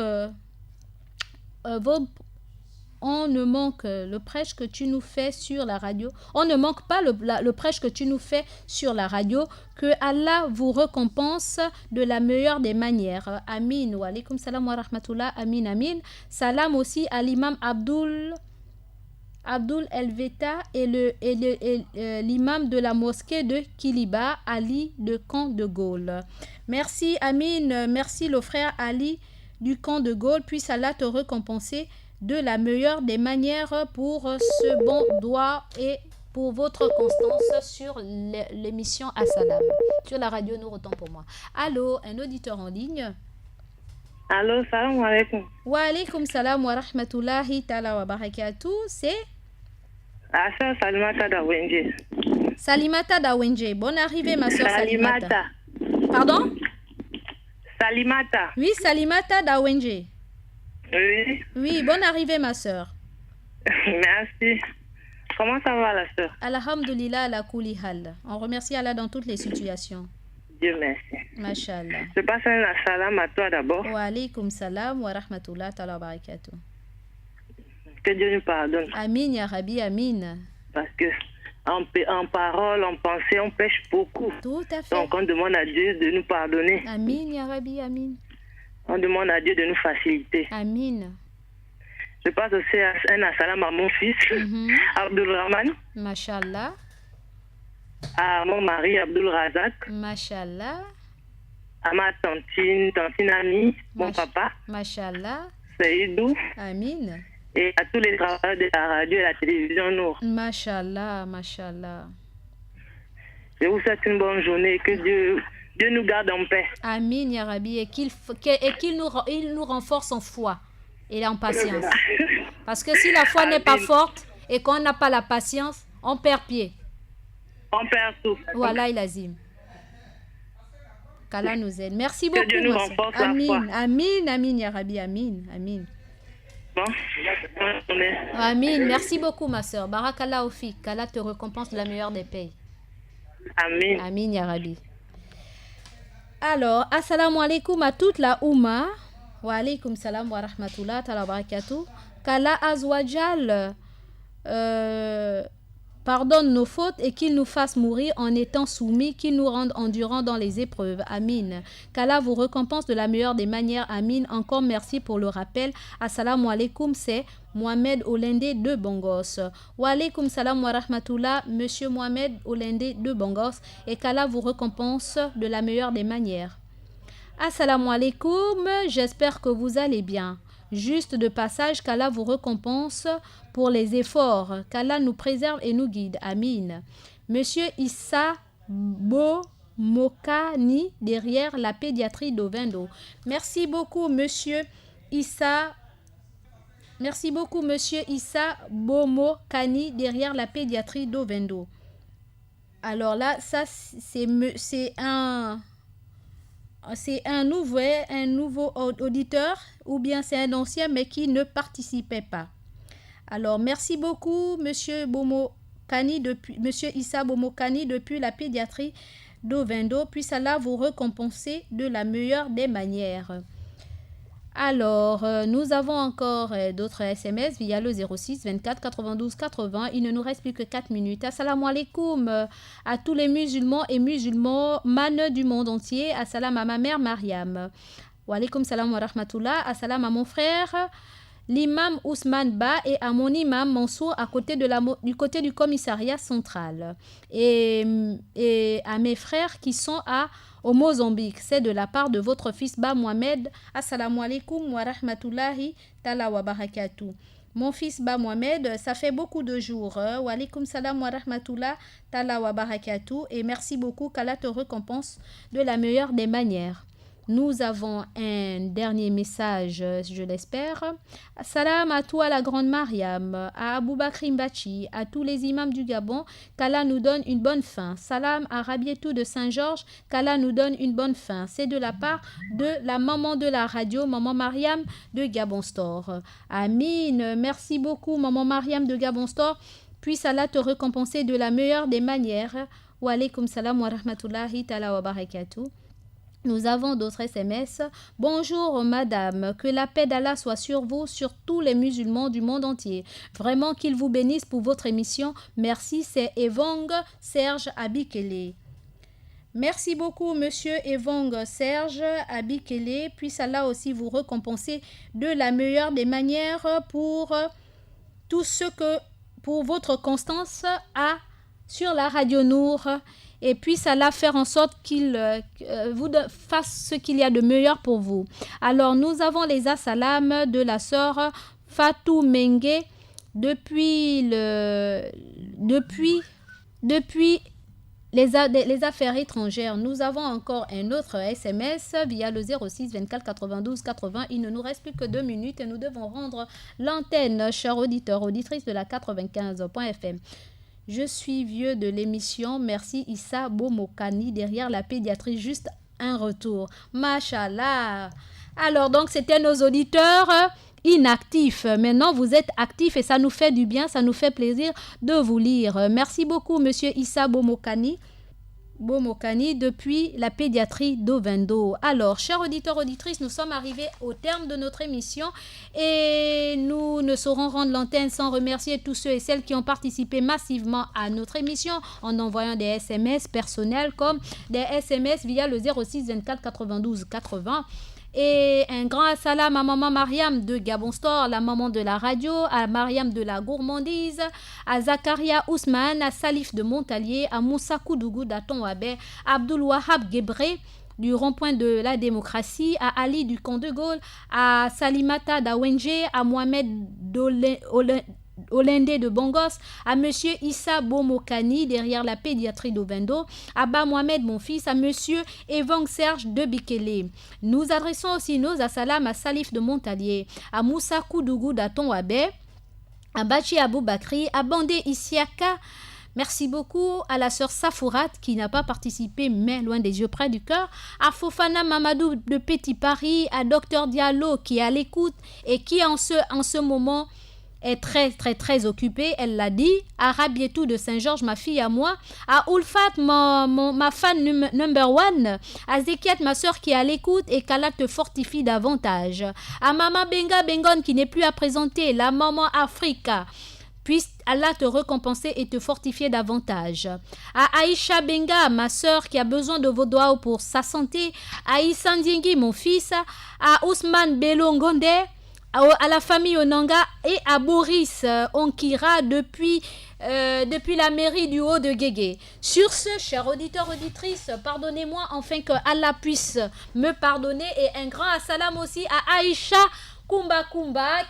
le prêche que tu nous fais sur la radio. On ne manque pas le prêche que tu nous fais sur la radio. Que Allah vous récompense de la meilleure des manières. Amin. Wa alaikum salam wa rahmatullah. Amin, amin. Salam aussi à l'imam Abdul Elveta et l'imam de la mosquée de Kiliba, Ali de Camp de Gaulle. Merci, Amin. Merci le frère Ali du Camp de Gaulle. Puisse Allah te récompenser de la meilleure des manières pour ce bon doigt et pour votre constance sur l'émission Assalam. Sur la radio Nour, autant pour moi. Allô, un auditeur en ligne. Allô, salam alaikum. Wa alaikum salam wa rahmatullahi ta'ala wa barakatuh. C'est Asa Salimata Dawenje. Salimata Dawenje. Bonne arrivée, ma soeur Salimata. Salimata. Pardon? Salimata. Oui, Salimata Dawenje. Oui. Oui, bonne arrivée, ma soeur. Merci. Comment ça va, la soeur? Alhamdulillah, ala kulli hal. On remercie Allah dans toutes les situations. Dieu merci. Mashallah. Je passe un salam à toi d'abord. Wa alaikum salam wa rahmatullah ta'ala wa barakatuh. Que Dieu nous pardonne. Amin, ya Rabbi, amin. Parce que en parole, en pensée, on pêche beaucoup. Tout à fait. Donc on demande à Dieu de nous pardonner. Amin, ya Rabbi, amin. On demande à Dieu de nous faciliter. Amin. Je passe aussi un salam à mon fils, Abdul Rahman. Mashallah. À mon mari, Abdul Razak. Mashallah. À ma tantine Ami, mon papa. Mashallah. Saïdou. Amin. Et à tous les travailleurs de la radio et de la télévision Nour. Mashallah, mashallah. Je vous souhaite une bonne journée. Que Dieu nous garde en paix. Amin, ya Rabbi. Et qu'il nous renforce en foi et en patience. Parce que si la foi n'est pas forte et qu'on n'a pas la patience, on perd pied. On perd tout. Voilà, il azim. Qu'Allah nous aide. Merci beaucoup. Que Dieu nous renforce la foi. Amin, amin, ya Rabbi, amin, amin. Bon, bonne journée. Amin. Merci beaucoup, ma soeur. Barakallah Ofi. Qu'Allah te récompense de la meilleure des pays. Amin. Amin, ya Rabbi. Alors, assalamu alaikum à toute la Oumma. Wa alaikum salam wa rahmatullah ta'ala wa barakatuh. Qu'Allah Azwajal pardonne nos fautes et qu'il nous fasse mourir en étant soumis, qu'il nous rende endurants dans les épreuves. Amin. Qu'Allah vous récompense de la meilleure des manières. Amin. Encore merci pour le rappel. Assalamu alaikum, c'est Mohamed Olende de Bongos. Wa alaikum salam wa rahmatullah, monsieur Mohamed Olende de Bongos. Et qu'Allah vous récompense de la meilleure des manières. Assalamu alaikum, j'espère que vous allez bien. Juste de passage, qu'Allah vous récompense pour les efforts, qu'Allah nous préserve et nous guide. Amin. Monsieur Issa Bomokani, derrière la pédiatrie d'Ovendo. Merci beaucoup, monsieur Issa. Merci beaucoup, monsieur Issa Bomokani, derrière la pédiatrie d'Ovendo. Alors là, ça, c'est un c'est un nouveau auditeur ou bien c'est un ancien mais qui ne participait pas. Alors, merci beaucoup, Monsieur Issa Bomokani depuis la pédiatrie d'Ovendo. Puisse Allah vous récompenser de la meilleure des manières. Alors, nous avons encore d'autres SMS via le 06 24 92 80. Il ne nous reste plus que 4 minutes. Assalamu alaikum à tous les musulmans et musulmanes du monde entier. Assalam à ma mère Mariam. Wa alaikum salam wa rahmatullah. Assalam à mon frère l'imam Ousmane Ba et à mon imam Mansour du côté du commissariat central. Et à mes frères qui sont au Mozambique. C'est de la part de votre fils Ba Mohamed. Assalamu alaikum wa rahmatullahi ta'ala wa barakatuh. Mon fils Ba Mohamed, ça fait beaucoup de jours. Wa alaikum salam wa rahmatullah ta'ala wa barakatuh. Et merci beaucoup qu'Allah te récompense de la meilleure des manières. Nous avons un dernier message, je l'espère. Salam à toi, la grande Mariam, à Aboubakri Mbachi, à tous les imams du Gabon, qu'Allah nous donne une bonne fin. Salam à Rabietou de Saint-Georges, qu'Allah nous donne une bonne fin. C'est de la part de la maman de la radio, maman Mariam de Gabon Store. Amin. Merci beaucoup, maman Mariam de Gabon Store. Puisse Allah te récompenser de la meilleure des manières. Wa alaikum salam wa rahmatullahi ta'ala wa barakatuh. Nous avons d'autres SMS. Bonjour madame, que la paix d'Allah soit sur vous, sur tous les musulmans du monde entier. Vraiment qu'il vous bénisse pour votre émission. Merci, c'est Evong Serge Abikele. Merci beaucoup monsieur Evong Serge Abikele. Puisse Allah aussi vous récompenser de la meilleure des manières pour tout ce que, pour votre constance sur la radio Nour. Et puisse Allah faire en sorte qu'il vous fasse ce qu'il y a de meilleur pour vous. Alors, nous avons les assalams de la sœur Fatou Mengue depuis les affaires étrangères. Nous avons encore un autre SMS via le 06 24 92 80. Il ne nous reste plus que 2 minutes et nous devons rendre l'antenne, chers auditeurs, auditrices de la 95.fm. Je suis vieux de l'émission. Merci Issa Bomokani derrière la pédiatrie. Juste un retour. Machallah. Alors donc c'était nos auditeurs inactifs. Maintenant vous êtes actifs et ça nous fait du bien, ça nous fait plaisir de vous lire. Merci beaucoup monsieur Issa Bomokani depuis la pédiatrie d'Ovendo. Alors, chers auditeurs, auditrices, nous sommes arrivés au terme de notre émission et nous ne saurons rendre l'antenne sans remercier tous ceux et celles qui ont participé massivement à notre émission en envoyant des SMS personnels comme des SMS via le 06 24 92 80. Et un grand salam à maman Mariam de Gabon Store, la maman de la radio, à Mariam de la gourmandise, à Zakaria Ousmane, à Salif de Montalier, à Moussa Koudougou d'Aton-Wabé, à Abdul Wahab Gebré du rond-point de la démocratie, à Ali du camp de Gaulle, à Salimata d'Awenge, à Mohamed Olende de Bongos, à monsieur Issa Bomokani derrière la pédiatrie d'Ovendo, à Ba Mohamed mon fils, à monsieur Evang Serge de Bikele. Nous adressons aussi nos assalam à Salif de Montalier, à Moussa Koudougou d'Aton-Wabé, à Bachi Aboubakri, à Bandé Isiaka. Merci beaucoup à la sœur Safourat qui n'a pas participé mais loin des yeux près du cœur, à Fofana Mamadou de Petit Paris, à Docteur Diallo qui est à l'écoute et qui en ce moment est très occupée, elle l'a dit, à Rabietou de Saint-Georges, ma fille à moi, à Oulfat, ma fan number one, à Zekiat, ma soeur qui est à l'écoute et qu'Allah te fortifie davantage, à Maman Benga Bengon qui n'est plus à présenter, la maman Africa, puisse Allah te récompenser et te fortifier davantage. À Aïcha Benga, ma sœur qui a besoin de vos doigts pour sa santé, à Issa Ndiengi, mon fils, à Ousmane Belongonde, à la famille Onanga et à Boris Onkira depuis la mairie du Haut de Guégué. Sur ce, chers auditeurs, auditrices, pardonnez-moi enfin que Allah puisse me pardonner et un grand assalam aussi à Aïcha Kumba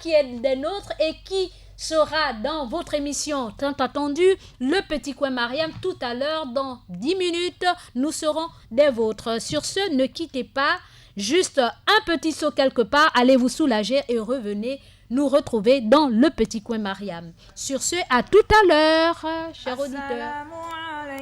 qui est des nôtres et qui sera dans votre émission tant attendue, le Petit Coin Mariam, tout à l'heure, dans 10 minutes, nous serons des vôtres. Sur ce, ne quittez pas. Juste un petit saut quelque part, allez vous soulager et revenez nous retrouver dans le Petit Coin Mariam. Sur ce, à tout à l'heure, chers auditeurs.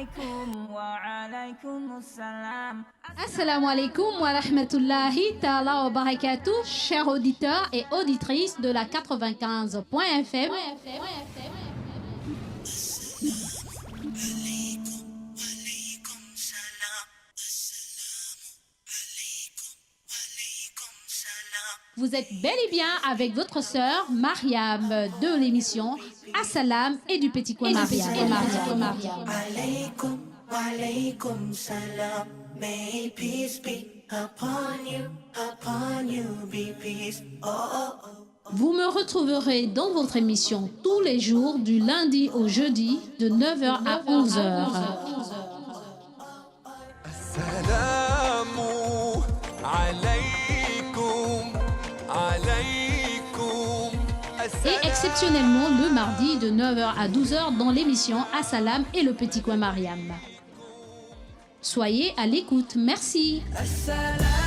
عليكم وعليكم السلام. Assalamu alaikum wa rahmatullahi ta'ala wa barakatuh, chers auditeurs et auditrices de la 95.fm. Vous êtes bel et bien avec votre sœur Mariam de l'émission Assalam et du Petit Coin Mariam. Alaykum, walaykum salam. May peace be upon you, be peace. Oh, oh, oh. Vous me retrouverez dans votre émission tous les jours du lundi au jeudi de 9h à 11h. Assalamu alaykum, alaykum. Et exceptionnellement le mardi de 9h à 12h dans l'émission Assalam et le Petit Coin Mariam. Soyez à l'écoute. Merci. Assalam.